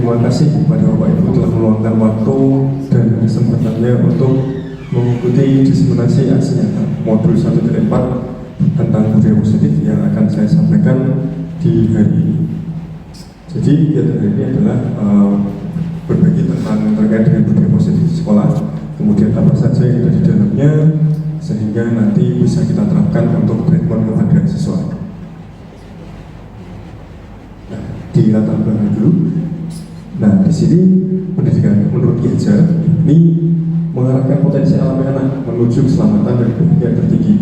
terima kasih kepada Bapak Ibu telah meluangkan waktu dan kesempatannya untuk mengikuti diseminasi aksi nyata modul 1.4 tentang budaya positif yang akan saya sampaikan di hari ini. Jadi kegiatan hari ini adalah berbagi tentang terkait dengan budaya positif di sekolah, kemudian apa saja yang ada di dalamnya, sehingga nanti bisa kita terapkan untuk treatment kepada siswa. Nah, di latar belakang dulu. Nah, di sini pendidikan menurut Ki Hajar ini mengarahkan potensi alami anak menuju keselamatan dan kebahagiaan tertinggi,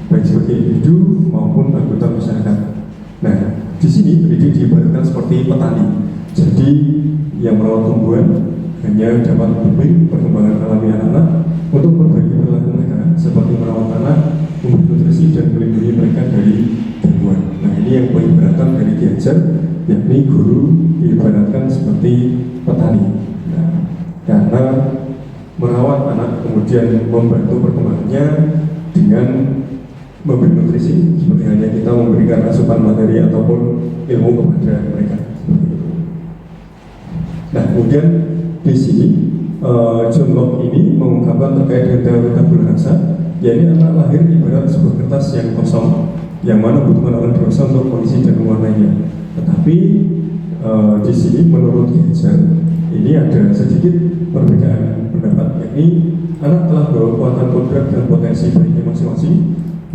baik sebagai individu maupun anggota masyarakat. Nah, di sini pendidik diibaratkan seperti petani. Jadi, yang merawat tumbuhan hanya dapat membimbing perkembangan alami anak-anak untuk memperbaiki perilaku mereka, seperti merawat anak, memberi nutrisi dan melindungi mereka dari gangguan. Nah, ini yang pengibaratan dari Ki Hajar, yakni guru diibaratkan seperti petani. Nah, karena merawat anak kemudian membantu perkembangannya dengan memberi nutrisi, seperti hanya kita memberikan asupan materi ataupun ilmu kepada mereka. Nah, kemudian di sini John Locke ini mengungkapkan terkait dengan teori tabula rasa, yaitu anak lahir ibarat sebuah kertas yang kosong, yang mana butuhkan orang dewasa untuk mengisi dan mewarnainya. Tetapi di sini menurut Ki Hajar ini ada sedikit perbedaan pendapat, yakni anak telah bawa kekuatan kodrat dan potensi baiknya masing-masing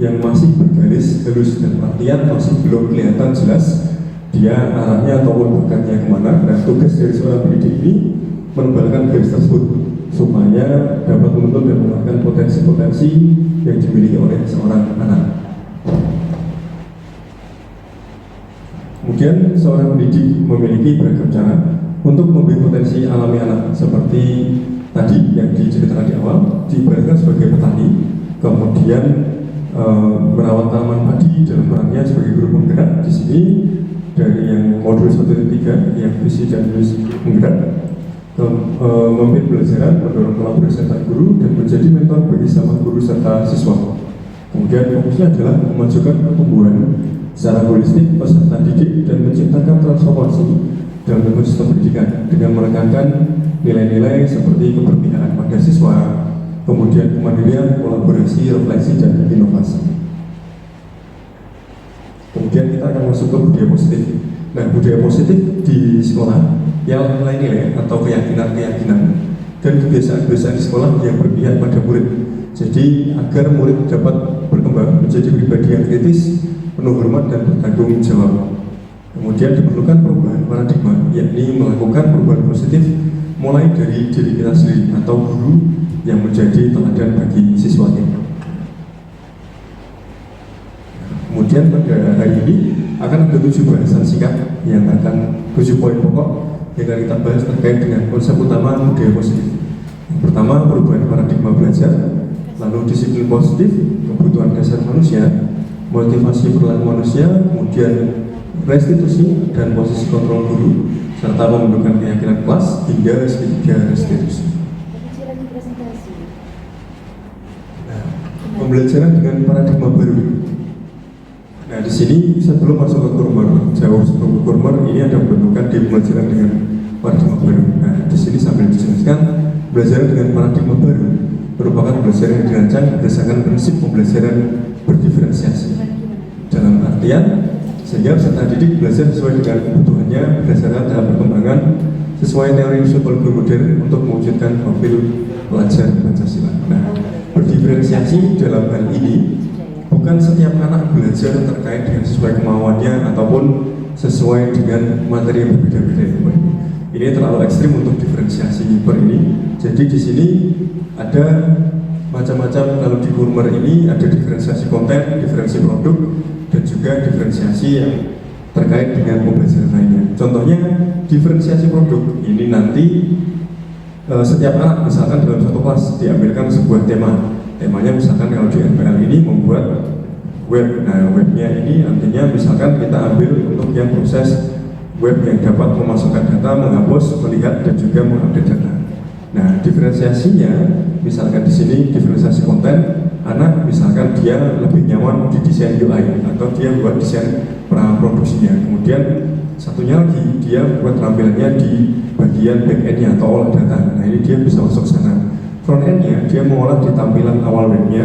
yang masih bergaris halus dan artian masih belum kelihatan jelas dia arahnya ataupun bakatnya kemana. Nah, tugas dari seorang pendidik ini menebalkan garis tersebut supaya dapat menuntut dan mengeluarkan potensi-potensi yang dimiliki oleh seorang anak. Kemudian seorang pendidik memiliki beragam cara untuk memberi potensi alami anak, seperti tadi yang diceritakan di awal, diibaratkan sebagai petani, kemudian merawat tanaman padi dalam perannya sebagai guru penggerak. Di sini dari yang modul 1.3 yang visi dan misi penggerak, memimpin pelajaran, mendorong kolaborasi antar guru dan menjadi mentor bagi sama guru serta siswa. Kemudian fokusnya adalah memajukan pertumbuhan secara holistik peserta didik dan menciptakan transformasi dalam ekosistem pendidikan dengan menekankan nilai-nilai seperti keberpihakan pada siswa, kemudian kemandirian, kolaborasi, refleksi, dan inovasi. Kemudian kita akan masuk ke budaya positif. Nah, budaya positif di sekolah yang nilai-nilai atau keyakinan-keyakinan dan kebiasaan-kebiasaan di sekolah yang berpihak pada murid. Jadi agar murid dapat berkembang menjadi pribadi yang kritis, penuh hormat dan bertanggung jawab. Kemudian diperlukan perubahan paradigma, yakni melakukan perubahan positif mulai dari diri kita sendiri atau guru yang menjadi teladan bagi siswanya. Kemudian pada hari ini akan ada 7 bahasan singkat yang akan 7 poin pokok yang akan kita bahas terkait dengan konsep utama budaya positif. Yang pertama, perubahan paradigma belajar, lalu disiplin positif, kebutuhan dasar manusia, motivasi perilaku manusia, kemudian restitusi dan posisi kontrol guru, serta pembentukan keyakinan kelas hingga segitiga restitusi. Nah, pembelajaran dengan paradigma baru. Nah, di sini sebelum masuk ke kurmer, jauh sebelum ke kurmer, ini ada pembentukan di pembelajaran dengan paradigma baru. Nah, di sini sambil dijelaskan, pembelajaran dengan paradigma baru merupakan pembelajaran yang dirancang berdasarkan prinsip pembelajaran berdiferensiasi. Dalam artian, sehingga peserta didik belajar sesuai dengan kebutuhannya berdasarkan tahap perkembangan sesuai teori usul kurikulum modern untuk mewujudkan profil pelajar Pancasila. Nah, berdiferensiasi dalam hal ini bukan setiap anak belajar terkait dengan sesuai kemauannya ataupun sesuai dengan materi yang berbeda-beda. Ini terlalu ekstrim untuk diferensiasi per ini. Jadi di sini ada macam-macam. Kalau di kurmer ini ada diferensiasi konten, diferensiasi produk, dan juga diferensiasi yang terkait dengan pembelajaran lainnya. Contohnya diferensiasi produk ini nanti setiap anak misalkan dalam satu kelas diambilkan sebuah tema. Temanya misalkan kalau di NPL ini membuat web. Nah, webnya ini nantinya misalkan kita ambil untuk yang proses web yang dapat memasukkan data, menghapus, melihat, dan juga mengupdate data. Nah, diferensiasinya misalkan di sini diferensiasi konten, anak misalkan dia lebih nyaman di desain UI atau dia buat desain produksinya. Kemudian satunya lagi dia buat tampilannya di bagian back end-nya atau olah data. Nah ini dia bisa masuk sana. Front end-nya dia mengolah di tampilan awal webnya,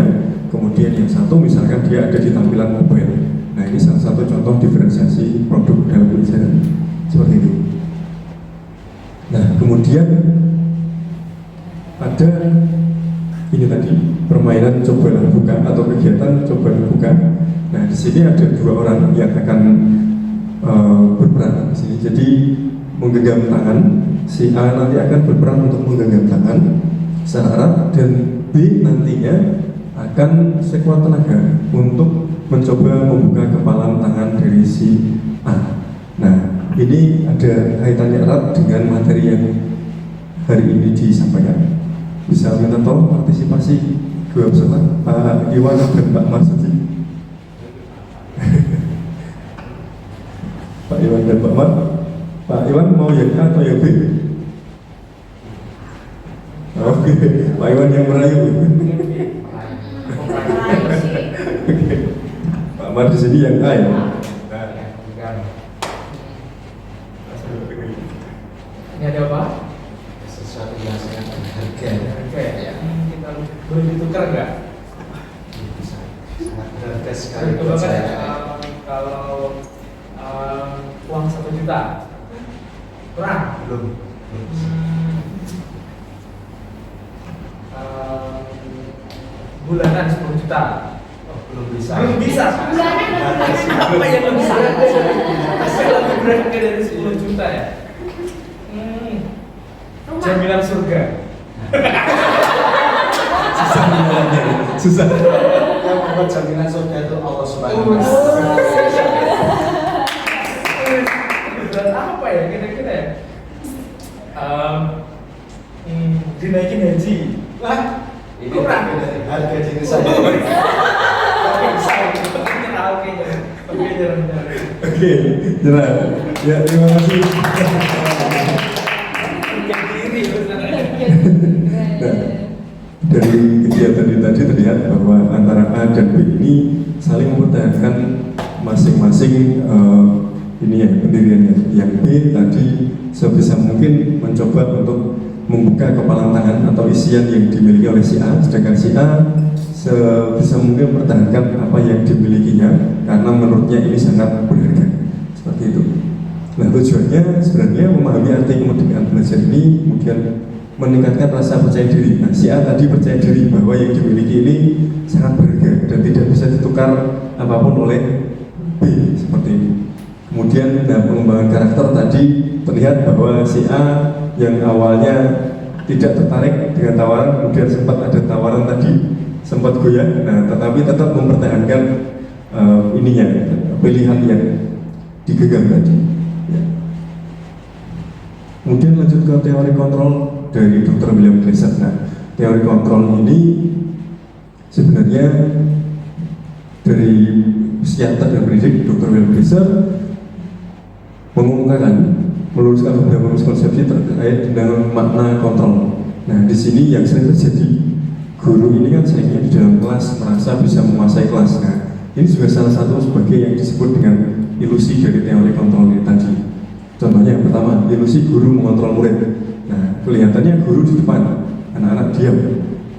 kemudian yang satu misalkan dia ada di tampilan mobile. Nah ini salah satu contoh diferensiasi produk dalam perusahaan seperti itu. Nah kemudian ada ini tadi permainan cobalah buka atau kegiatan cobalah buka. Nah di sini ada dua orang yang akan berperan di sini. Jadi menggenggam tangan, si A nanti akan berperan untuk menggenggam tangan secara erat, dan B nantinya akan sekuat tenaga untuk mencoba membuka kepalan tangan dari si A. Nah ini ada kaitannya erat dengan materi yang hari ini disampaikan. Bisa minta tolong partisipasi dua peserta, Pak Iwan dan Pak Marsudi. Pak Iwan dan Pak Mar. Pak Iwan mau yang A atau yang B? Oke, Pak Iwan yang merayu. Pak Mar di sini yang A ya. Ini ada apa? Sesuatu yang sangat berharga. Oke, kita boleh ditukar nggak? Sangat berharga sekali Coba buat kan, saya. kalau uang 1 juta kurang. Belum. Bulanan 10 juta. Oh, belum bisa. Belum bisa. Apa yang belum bisa? Masih lebih berharga dari 10 juta ya. Jaminan surga. Susah menolaknya, susah. Yang membuat jaminan surga itu Allah Subhanahu wa Ta'ala. Berat apa ya kira-kira ya? Dinaikin haji. Wah, ini kurang dari harga diri saya. Oke, jelas. Ya, terima kasih. Nah, dari kegiatan ini tadi terlihat bahwa antara A dan B ini saling mempertahankan masing-masing ini ya pendiriannya. Yang B tadi sebisa mungkin mencoba untuk membuka kepalan tangan atau isian yang dimiliki oleh si A, sedangkan si A sebisa mungkin mempertahankan apa yang dimilikinya karena menurutnya ini sangat berharga. Seperti itu. Nah tujuannya sebenarnya memahami arti kemerdekaan belajar ini, kemudian meningkatkan rasa percaya diri. Nah si A tadi percaya diri bahwa yang dimiliki ini sangat berharga dan tidak bisa ditukar apapun oleh B, seperti itu. Kemudian pengembangan karakter tadi terlihat bahwa si A yang awalnya tidak tertarik dengan tawaran, kemudian sempat ada tawaran tadi, sempat goyah, nah tetapi tetap mempertahankan ininya, pilihan yang digenggam tadi. Ya. Kemudian lanjut ke teori kontrol dari Dr. William Glasser. Nah, teori kontrol ini sebenarnya dari psikiater dan pendidik Dr. William Glasser mengumumkan, meluruskan beberapa miskonsepsi terkait dengan makna kontrol. Nah, di sini yang sering terjadi, guru ini kan seringnya di dalam kelas merasa bisa menguasai kelas. Nah, ini juga salah satu sebagai yang disebut dengan ilusi dari teori kontrol ini tadi. Contohnya yang pertama, ilusi guru mengontrol murid. Nah, kelihatannya guru di depan, anak-anak diam,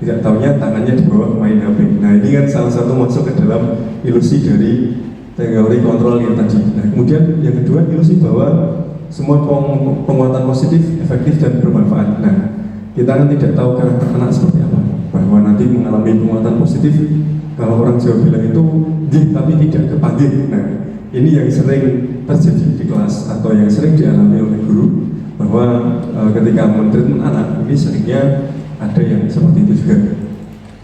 tidak tahunya tangannya di bawah main HP. Nah, ini kan salah satu masuk ke dalam ilusi dari teori kontrol yang tadi. Nah, kemudian yang kedua, ilusi bahwa semua penguatan positif, efektif dan bermanfaat. Nah, kita kan tidak tahu karakter anak seperti apa. Bahwa nanti mengalami penguatan positif, kalau orang Jawa bilang itu dia tapi tidak kepanggil. Nah, ini yang sering terjadi di kelas atau yang sering dialami oleh guru, bahwa ketika mentreatment anak ini seringnya ada yang seperti itu juga.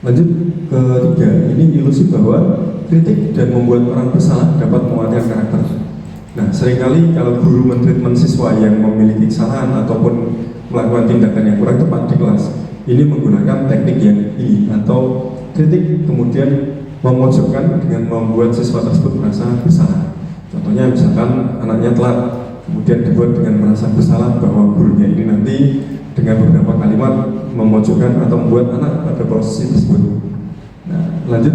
Lanjut ke ketiga, ini ilusi bahwa kritik dan membuat orang bersalah dapat menguatkan karakter. Nah, seringkali kalau guru mentreatment siswa yang memiliki kesalahan ataupun melakukan tindakan yang kurang tepat di kelas, ini menggunakan teknik yang ini atau kritik kemudian memojokkan dengan membuat siswa tersebut merasa bersalah. Contohnya misalkan anaknya telat, kemudian dibuat dengan merasa bersalah bahwa gurunya ini nanti dengan beberapa kalimat memojokkan atau membuat anak pada posisi tersebut. Nah, lanjut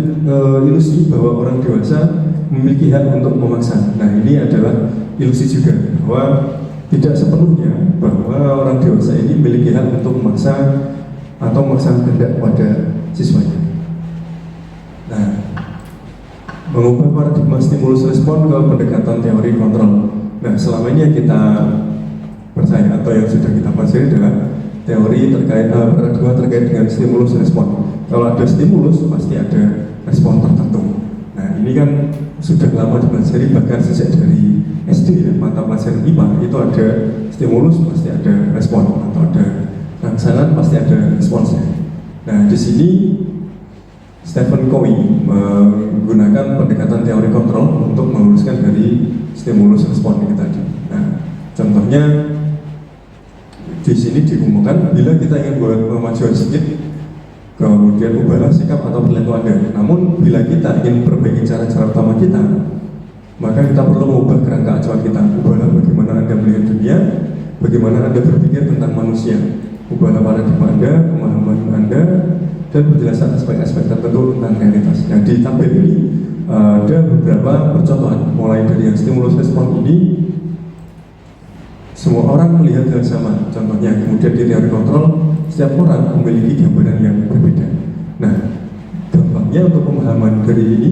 ilusi bahwa orang dewasa memiliki hak untuk memaksa. Nah, ini adalah ilusi juga bahwa tidak sepenuhnya bahwa orang dewasa ini memiliki hak untuk memaksa atau memaksa kehendak pada siswanya. Nah, mengubah paradigma stimulus respon ke pendekatan teori kontrol. Nah, selama ini yang kita percaya atau yang sudah kita pelajari adalah teori terkait paradigma terkait dengan stimulus respon. Kalau ada stimulus pasti ada respon tertentu. Nah, ini kan sudah lama dipelajari, bahkan sejak dari SD ya, mata pelajaran IPA itu ada stimulus pasti ada respon, atau ada rangsangan pasti ada responsnya. Nah, di sini Stephen Covey menggunakan pendekatan teori kontrol untuk meluruskan dari stimulus respon ini tadi. Nah, contohnya di sini diumumkan bila kita ingin buat kemajuan sedikit, kemudian ubahlah sikap atau perilaku Anda. Namun bila kita ingin perbaiki cara-cara utama kita, maka kita perlu mengubah kerangka acuan kita. Ubahlah bagaimana Anda melihat dunia, bagaimana Anda berpikir tentang manusia. Ubahlah paradigma Anda, pemahaman Anda, dan penjelasan aspek-aspek tertentu tentang realitas. Nah, di tabel ini ada beberapa percontohan, mulai dari yang stimulus respon ini semua orang melihat hal sama. Contohnya, kemudian di teori kontrol setiap orang memiliki gambaran yang berbeda. Nah, gampangnya untuk pemahaman dari ini,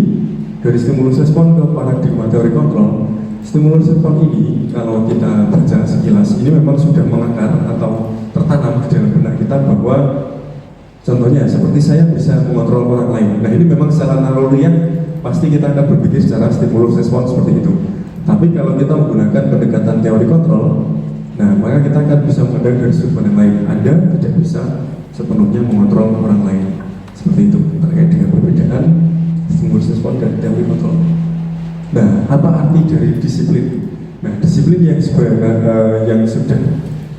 dari stimulus respon ke paradigma teori kontrol, stimulus respon ini kalau kita baca sekilas ini memang sudah mengakar atau tertanam di dalam benak kita bahwa contohnya seperti saya bisa mengontrol orang lain. Nah, ini memang secara naluriah pasti kita akan berpikir secara stimulus respon seperti itu. Tapi kalau kita menggunakan pendekatan teori kontrol, nah maka kita akan bisa memandang dari sudut pandang lain. Anda tidak bisa sepenuhnya mengontrol orang lain. Seperti itu terkait dengan perbedaan stimulus respon dan teori kontrol. Nah, apa arti dari disiplin? Nah, disiplin yang sudah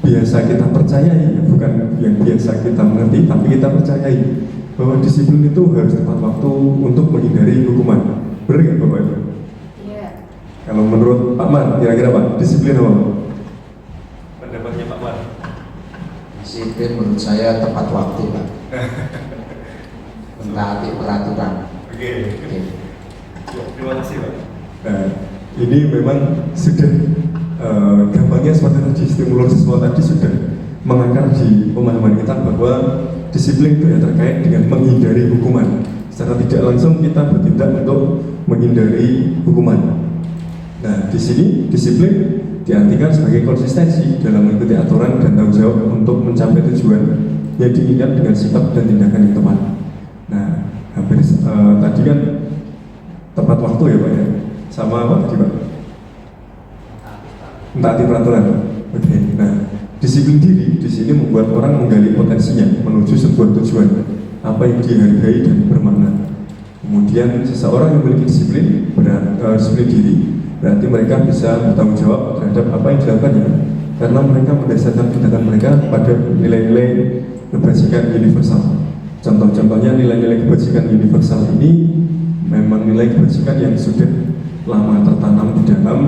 biasa kita percayai, bukan yang biasa kita mengerti, tapi kita percayai bahwa disiplin itu harus tepat waktu untuk menghindari hukuman. Benar nggak Bapak Ibu? Iya. Kalau menurut Pak Mar, kira-kira Pak, disiplin apa? Pendapatnya Pak Mar? Disiplin menurut saya tepat waktu, Pak. Mentaati peraturan. Oke. Terima kasih Pak. Nah, ini memang sudah gampangnya seperti tadi, stimulus respon tadi sudah mengakar di pemahaman kita bahwa disiplin itu ya terkait dengan menghindari hukuman. Secara tidak langsung kita bertindak untuk menghindari hukuman. Nah, di sini disiplin diartikan sebagai konsistensi dalam mengikuti aturan dan tanggung jawab untuk mencapai tujuan yang diinginkan dengan sikap dan tindakan yang tepat. Nah, hampir tadi kan tepat waktu ya Pak ya. Sama apa tadi Pak? Mentaati peraturan. Oke. Nah, disiplin diri di sini membuat orang menggali potensinya menuju sebuah tujuan apa yang dihargai dan bermakna. Kemudian seseorang yang memiliki disiplin diri berarti mereka bisa bertanggung jawab terhadap apa yang dilakukannya karena mereka mendasarkan tindakan mereka pada nilai-nilai kebajikan universal. Contoh-contohnya nilai-nilai kebajikan universal ini memang nilai kebajikan yang sudah lama tertanam di dalam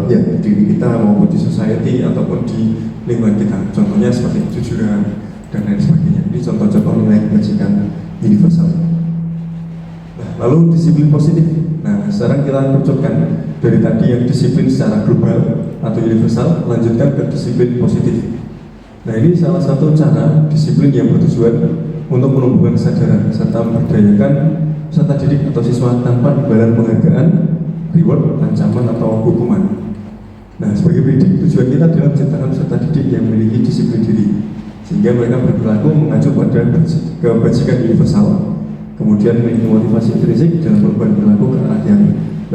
ya diri kita maupun di society ataupun di lingkungan kita. Contohnya seperti kejujuran dan lain sebagainya. Ini contoh-contoh nilai kebajikan universal. Nah, lalu disiplin positif. Nah, sekarang kita kerucutkan dari tadi yang disiplin secara global atau universal, lanjutkan ke disiplin positif. Nah, ini salah satu cara disiplin yang bertujuan untuk menumbuhkan kesadaran serta memberdayakan peserta didik atau siswa tanpa imbalan penghargaan, reward, ancaman atau hukuman. Nah, sebagai pendidik, tujuan kita adalah menciptakan peserta didik yang memiliki disiplin diri, sehingga mereka berperilaku mengacu pada kebajikan universal, kemudian memiliki motivasi intrinsik dalam perubahan perilaku ke arah yang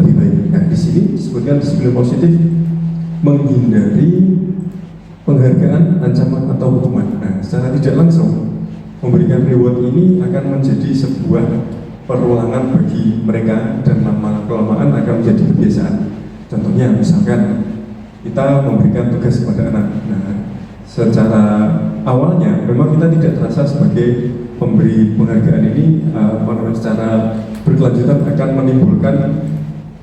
lebih baik. Nah, di sini disebutkan disiplin positif menghindari penghargaan, ancaman atau hukuman. Nah, secara tidak langsung memberikan reward ini akan menjadi sebuah perulangan bagi mereka dan lama-kelamaan akan menjadi kebiasaan. Contohnya misalkan kita memberikan tugas kepada anak. Nah, secara awalnya memang kita tidak terasa sebagai pemberi penghargaan ini, secara berkelanjutan akan menimbulkan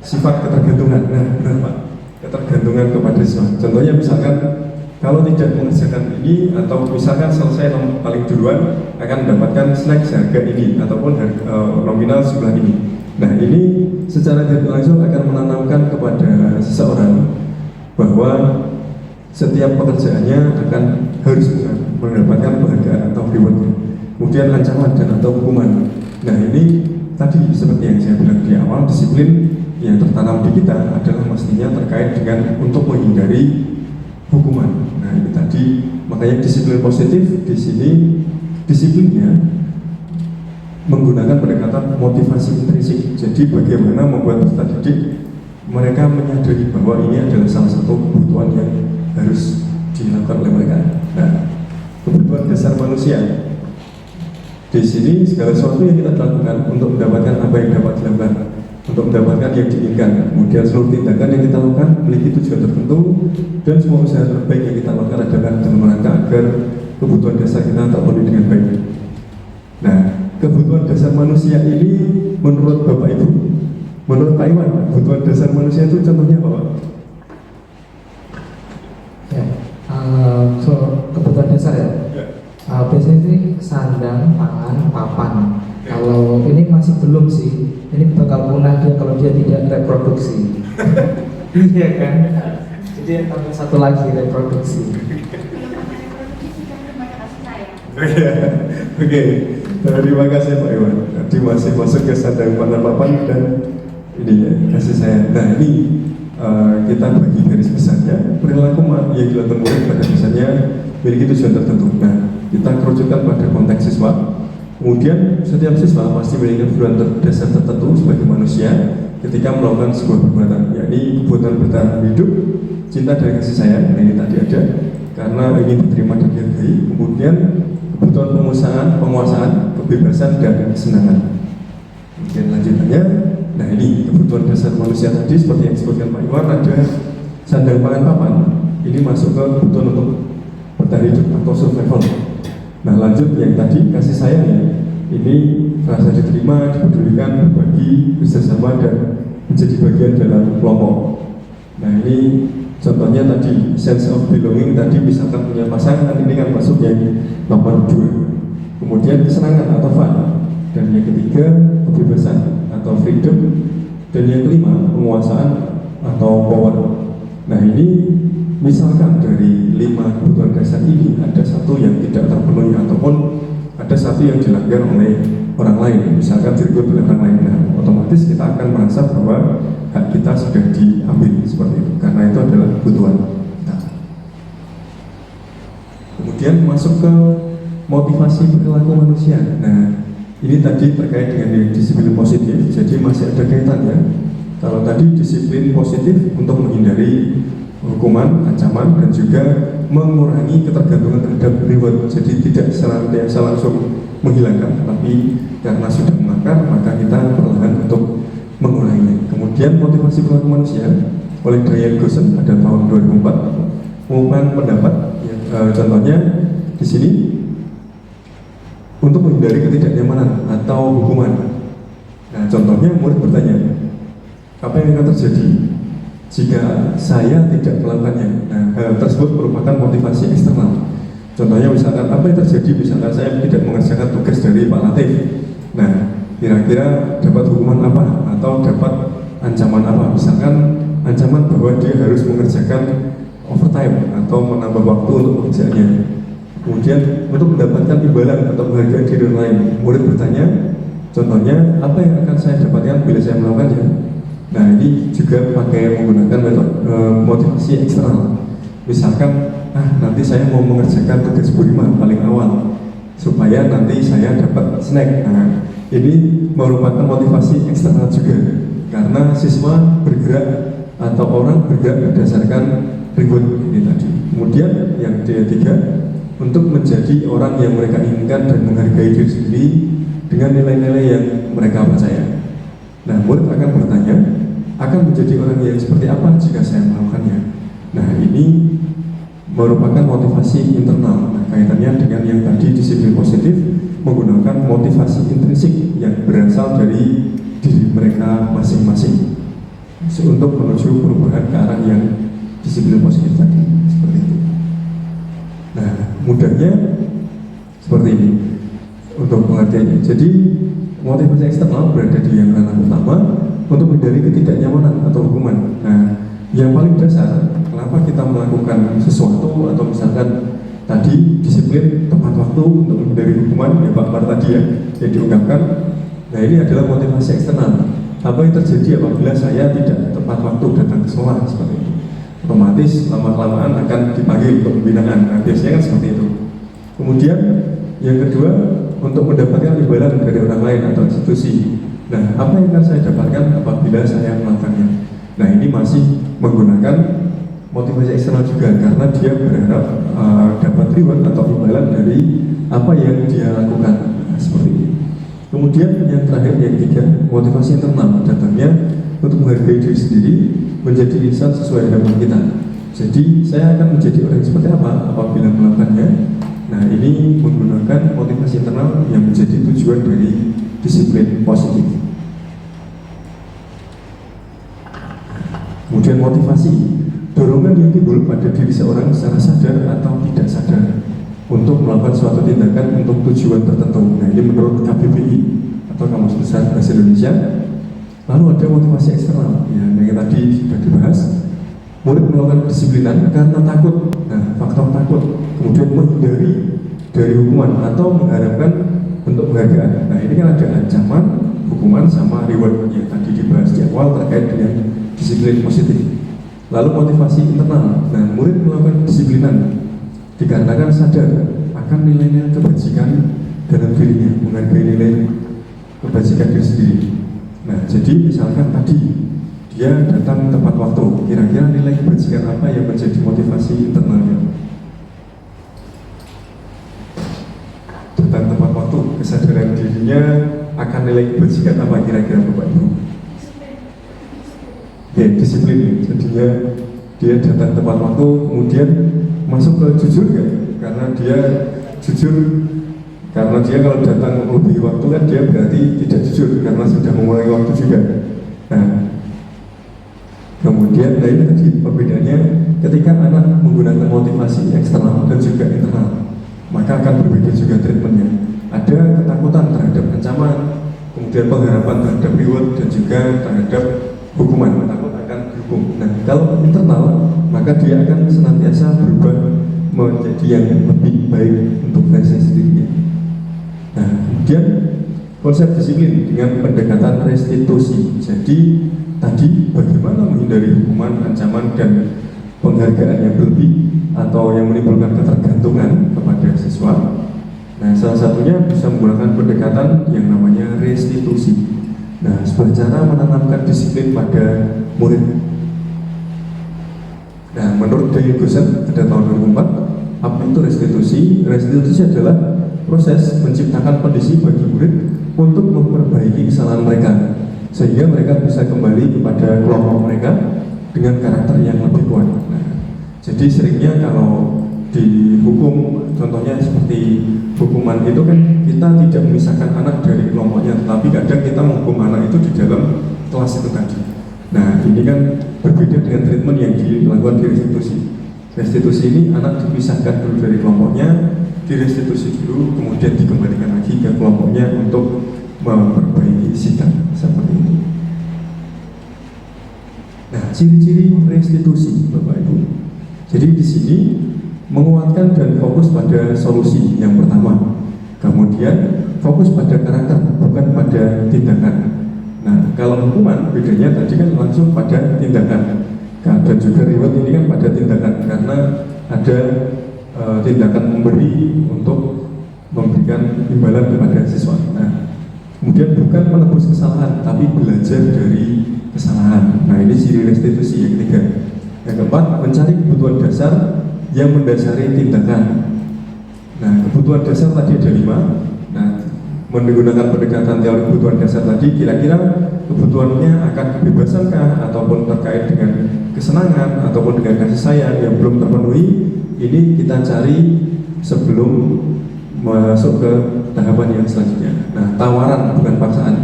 sifat ketergantungan. Nah, benar Pak, ketergantungan kepada siswa. Contohnya misalkan kalau tidak mengerjakan ini atau misalkan selesai paling duluan akan mendapatkan snack seharga ini ataupun nominal sebelah ini. Nah, ini secara tidak langsung akan menanamkan kepada seseorang bahwa setiap pekerjaannya akan harus mendapatkan penghargaan atau rewardnya. Kemudian ancaman dan atau hukuman. Nah ini tadi seperti yang saya bilang di awal, disiplin yang tertanam di kita adalah mestinya terkait dengan untuk menghindari hukuman. Nah ini tadi makanya disiplin positif di sini disiplinnya menggunakan pendekatan motivasi intrinsik. Jadi bagaimana membuat peserta didik mereka menyadari bahwa ini adalah salah satu kebutuhan yang harus dilakukan oleh mereka. Nah, kebutuhan dasar manusia. Di sini segala sesuatu yang kita lakukan untuk mendapatkan apa yang dapat dilakukan, untuk mendapatkan yang diinginkan. Kemudian seluruh tindakan yang kita lakukan memiliki tujuan tertentu, dan semua usaha terbaik yang kita lakukan adalah dalam rangka agar kebutuhan dasar kita terpenuhi dengan baik. Nah, kebutuhan dasar manusia ini menurut Bapak Ibu, menurut Pak Iwan, kebutuhan dasar manusia itu contohnya apa Pak? Ya, kebutuhan dasar ya. Biasanya sih sandang, pangan, papan. Kalau ini masih belum sih. Ini bakal punah dia kalau dia tidak reproduksi. Iya kan? Jadi tambah satu lagi reproduksi. Oke, terima kasih Pak Iwan. Tadi masih masuk ke sandang, pangan, papan dan ini ya, kasih sayang. Nah ini kita bagi garis besarnya perilaku yang dilakukan murid pada misalnya memiliki tujuan tertentu. Nah kita kerucutkan pada konteks siswa. Kemudian setiap siswa pasti memiliki kebutuhan dasar tertentu sebagai manusia ketika melakukan sebuah perbuatan, yakni kebutuhan bertahan hidup, cinta dan kasih sayang. Nah ini tadi ada karena ingin diterima dan dihargai. Kemudian kebutuhan penguasaan, kebebasan dan kesenangan. Kemudian lanjutannya, nah ini kebutuhan dasar manusia tadi seperti yang disebutkan Pak Iwan, ada sandang, pangan, papan. Ini masuk ke kebutuhan untuk bertahan hidup atau survival. Nah lanjut yang tadi kasih sayang ya, ini rasa diterima, dipedulikan, berbagi, bersama dan menjadi bagian dalam kelompok. Nah ini contohnya tadi sense of belonging tadi, misalkan punya pasangan, ini kan masuk yang nomor 2. Kemudian kesenangan atau fun, dan yang ketiga kebebasan atau freedom, dan yang kelima penguasaan atau power. Nah ini misalkan dari 5 kebutuhan dasar ini ada satu yang tidak terpenuhi ataupun ada satu yang dilanggar oleh orang lain, misalkan direnggut oleh orang lain, nah otomatis kita akan merasa bahwa hak kita sudah diambil seperti itu, karena itu adalah kebutuhan. Nah, kemudian masuk ke motivasi perilaku manusia. Nah ini tadi terkait dengan disiplin positif, jadi masih ada kaitannya. Kalau tadi disiplin positif untuk menghindari hukuman, ancaman, dan juga mengurangi ketergantungan terhadap reward. Jadi tidak senantiasa langsung menghilangkan, tapi karena sudah melanggar maka kita perlahan untuk menguranginya. Kemudian motivasi perilaku manusia oleh Brian Gosen pada tahun 2004 mengumumkan pendapat ya, contohnya di sini untuk menghindari ketidaknyamanan atau hukuman. Nah contohnya murid bertanya, apa yang akan terjadi jika saya tidak melakukannya? Nah, hal tersebut merupakan motivasi eksternal. Contohnya misalkan apa yang terjadi misalkan saya tidak mengerjakan tugas dari Pak Latif. Nah, kira-kira dapat hukuman apa atau dapat ancaman apa? Misalkan ancaman bahwa dia harus mengerjakan overtime atau menambah waktu untuk pekerjaannya. Kemudian untuk mendapatkan imbalan atau menghargai diri lain, murid bertanya, contohnya apa yang akan saya dapatkan bila saya melakukannya? Nah ini juga pakai menggunakan metode motivasi eksternal. Misalkan, nanti saya mau mengerjakan tugas Bu Rima paling awal supaya nanti saya dapat snack. Nah ini merupakan motivasi eksternal juga, karena siswa bergerak atau orang bergerak berdasarkan reward ini tadi. Kemudian yang ketiga, untuk menjadi orang yang mereka inginkan dan menghargai diri sendiri dengan nilai-nilai yang mereka percaya. Nah, murid akan bertanya, akan menjadi orang yang seperti apa jika saya melakukannya? Nah, ini merupakan motivasi internal. Nah, kaitannya dengan yang tadi disiplin positif menggunakan motivasi intrinsik yang berasal dari diri mereka masing-masing untuk menuju perubahan ke arah yang disiplin positif tadi, seperti itu. Nah, mudahnya seperti ini untuk pengertiannya. Jadi motivasi eksternal berada di yang ranah pertama untuk menghindari ketidaknyamanan atau hukuman. Nah, yang paling dasar kenapa kita melakukan sesuatu, atau misalkan tadi disiplin tepat waktu untuk menghindari hukuman, ya Pak Mar tadi ya yang diungkapkan. Nah ini adalah motivasi eksternal. Apa yang terjadi apabila saya tidak tepat waktu datang ke sekolah seperti itu? Otomatis lama-kelamaan akan dipanggil untuk pembinaan. Nah biasanya kan seperti itu. Kemudian yang kedua, untuk mendapatkan imbalan dari orang lain atau institusi. Nah apa yang akan saya dapatkan apabila saya melakukannya? Nah ini masih menggunakan motivasi eksternal juga, karena dia berharap dapat reward atau imbalan dari apa yang dia lakukan. Nah, seperti ini. Kemudian yang terakhir, yang ketiga, motivasi internal, datangnya untuk menghargai diri sendiri, menjadi insan sesuai harapan kita. Jadi saya akan menjadi orang seperti apa apabila melakukannya. Nah ini menggunakan motivasi internal yang menjadi tujuan dari disiplin positif. Kemudian motivasi, dorongan yang timbul pada diri seorang secara sadar atau tidak sadar untuk melakukan suatu tindakan untuk tujuan tertentu. Nah ini menurut KBBI atau Kamus Besar Bahasa Indonesia. Lalu ada motivasi eksternal, ya yang tadi sudah dibahas. Murid melakukan kedisiplinan karena takut. Nah faktor takut, kemudian menghindari dari hukuman atau mengharapkan untuk penghargaan. Nah ini kan ada ancaman, hukuman, sama reward yang tadi dibahas di awal terkait dengan disiplin positif. Lalu motivasi internal, nah murid melakukan disiplinan dikarenakan sadar akan nilai-nilai kebajikan dalam dirinya, menghargai nilai kebajikan diri sendiri. Nah jadi misalkan tadi dia datang tepat waktu, kira-kira nilai kebajikan apa yang menjadi motivasi internalnya? Datang tepat waktu, kesadaran dirinya akan nilai kebajikan apa kira-kira Bapak Ibu? Ya, disiplin. Jadinya dia datang tepat waktu, kemudian masuk ke jujur kan? Karena dia jujur, karena dia kalau datang lebih waktu kan dia berarti tidak jujur karena sudah mengurangi waktu juga. Nah, kemudian nah ini tadi perbedaannya ketika anak menggunakan motivasi eksternal dan juga internal, maka akan berbeda juga treatmentnya. Ada ketakutan terhadap ancaman, kemudian pengharapan terhadap reward, dan juga terhadap hukuman, takut akan dihukum. Nah kalau internal, maka dia akan senantiasa berubah menjadi yang lebih baik untuk versi sendiri. Nah kemudian konsep disiplin dengan pendekatan restitusi. Jadi tadi bagaimana menghindari hukuman, ancaman, dan penghargaan yang berlebih atau yang menimbulkan ketergantungan kepada siswa. Nah salah satunya bisa menggunakan pendekatan yang namanya restitusi. Nah sebuah cara menanamkan disiplin pada murid. Nah menurut Daniel Goosen pada tahun 2004, apa itu restitusi? Restitusi adalah proses menciptakan kondisi bagi murid untuk memperbaiki kesalahan mereka, sehingga mereka bisa kembali kepada kelompok mereka dengan karakter yang lebih kuat. Nah, jadi seringnya kalau dihukum, contohnya seperti hukuman itu kan kita tidak memisahkan anak dari kelompoknya, tapi kadang kita menghukum anak itu di dalam kelas itu tadi. Nah ini kan berbeda dengan treatment yang dilakukan di restitusi. Restitusi ini anak dipisahkan dulu dari kelompoknya, direstitusi dulu, kemudian dikembalikan lagi ke kelompoknya untuk memperbaiki sikap seperti itu. Nah, ciri-ciri restitusi, Bapak Ibu. Jadi di sini menguatkan dan fokus pada solusi yang pertama. Kemudian fokus pada karakter, bukan pada tindakan. Nah, kalau hukuman bedanya tadi kan langsung pada tindakan. Dan juga reward ini kan pada tindakan, karena ada tindakan memberi untuk memberikan imbalan kepada siswa. Nah, kemudian bukan menebus kesalahan, tapi belajar dari kesalahan. Nah, ini ciri restitusi yang ketiga. Yang keempat, mencari kebutuhan dasar yang mendasari tindakan. Nah, kebutuhan dasar tadi ada 5. Nah, menggunakan pendekatan teori kebutuhan dasar tadi, kira-kira kebutuhannya akan kebebasankah, ataupun terkait dengan kesenangan, ataupun dengan kasih sayang yang belum terpenuhi. Ini kita cari sebelum masuk ke tahapan yang selanjutnya. Nah, tawaran bukan paksaan.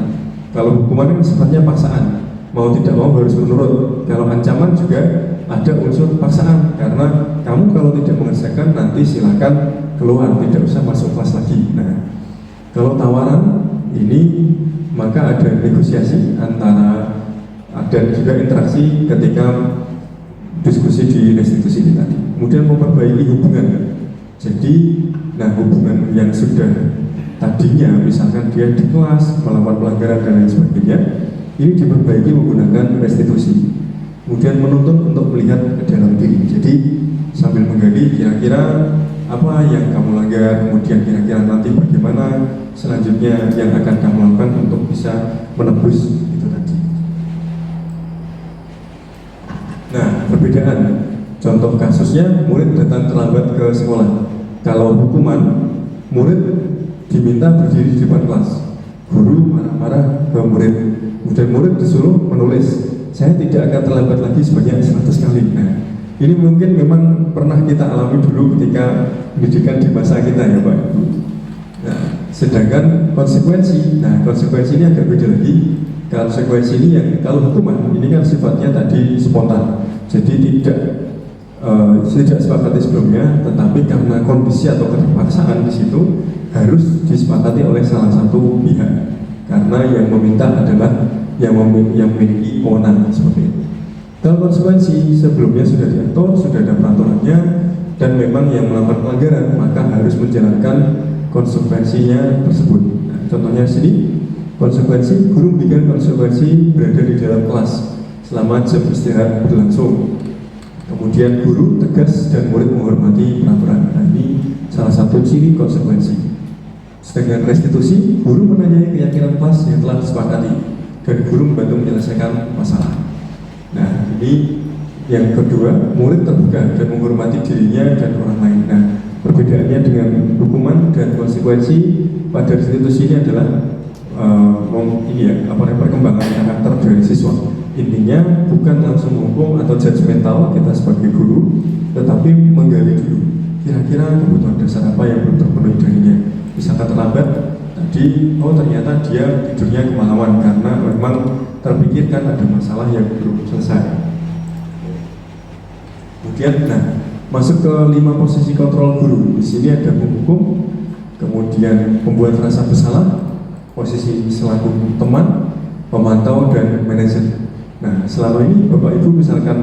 Kalau hukuman kan sifatnya paksaan, mau tidak mau harus menurut. Kalau ancaman juga ada unsur paksaan, karena kamu kalau tidak mengerjakan nanti silakan keluar, tidak usah masuk kelas lagi. Nah, kalau tawaran ini maka ada negosiasi antara, dan juga interaksi ketika diskusi di restitusi ini tadi. Kemudian memperbaiki hubungan. Jadi, nah hubungan yang sudah tadinya misalkan dia di kelas melakukan pelanggaran dan lain sebagainya, ini diperbaiki menggunakan restitusi. Kemudian menuntut untuk melihat ke dalam diri. Jadi sambil menggali kira-kira apa yang kamu langgar, kemudian kira-kira nanti bagaimana selanjutnya yang akan kamu lakukan untuk bisa menebus itu tadi. Nah, perbedaan contoh kasusnya murid datang terlambat ke sekolah. Kalau hukuman, murid diminta berdiri di depan kelas, guru marah-marah ke murid, kemudian murid disuruh menulis, saya tidak akan terlambat lagi sebanyak 100 kali. Nah, ini mungkin memang pernah kita alami dulu ketika pendidikan di masa kita ya Pak Ibu. Nah, sedangkan konsekuensi ini agak beda lagi. Konsekuensi ini yang kalau hukuman ini kan sifatnya tadi spontan, jadi tidak sepakati sebelumnya, tetapi karena kondisi atau keterpaksaan di situ harus disepakati oleh salah satu pihak, karena yang meminta adalah yang memiliki wewenang seperti itu. Kalau konsekuensi sebelumnya sudah diatur, sudah ada peraturannya, dan memang yang melakukan pelanggaran maka harus menjalankan konsekuensinya tersebut. Nah, contohnya sini konsekuensi guru memberikan konsekuensi berada di dalam kelas selama jam istirahat berlangsung. Kemudian guru tegas dan murid menghormati peraturan. Nah, ini salah satu ciri konsekuensi. Sedangkan restitusi, guru menanyai keyakinan kelas yang telah disepakati dan guru membantu menyelesaikan masalah. Nah, ini yang kedua, murid terbuka dan menghormati dirinya dan orang lain. Nah, perbedaannya dengan hukuman dan konsekuensi pada restitusi ini adalah perkembangan karakter dari siswa. Intinya bukan langsung menghukum atau judgmental kita sebagai guru, tetapi menggali dulu kira-kira kebutuhan dasar apa yang belum terpenuhi darinya. Misalkan terlambat tadi, ternyata dia tidurnya kemalaman karena memang terpikirkan ada masalah yang belum selesai. Kemudian, masuk ke 5 posisi kontrol guru. Di sini ada penghukum, kemudian pembuat rasa bersalah, posisi selaku teman, pemantau, dan manajer. Nah, selama ini Bapak Ibu misalkan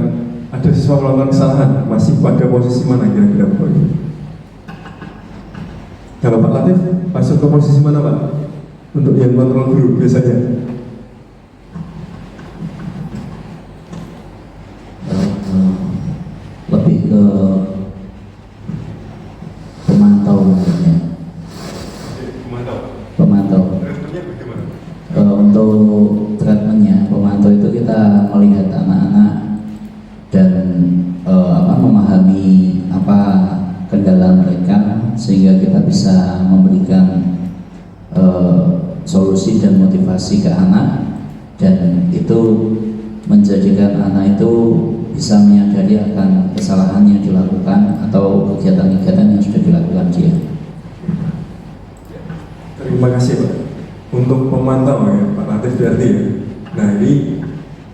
ada siswa melakukan kesalahan, masih pada posisi mana kira-kira Bapak Ibu? Kalau Pak Latif, masuk ke posisi mana Pak? Untuk yang kontrol guru biasanya? Lebih ke pemantau maksudnya. Pemantau. Untuk treatmentnya, pemantau itu kita melihat anak-anak dan memahami apa kendala mereka sehingga kita bisa memberikan solusi dan motivasi ke anak, dan itu menjadikan anak itu bisa menyadari akan kesalahan yang dilakukan atau kegiatan-kegiatan yang sudah dilakukan dia. Terima kasih Pak. Untuk pemantau ya Pak Latif berarti ya. Nah, ini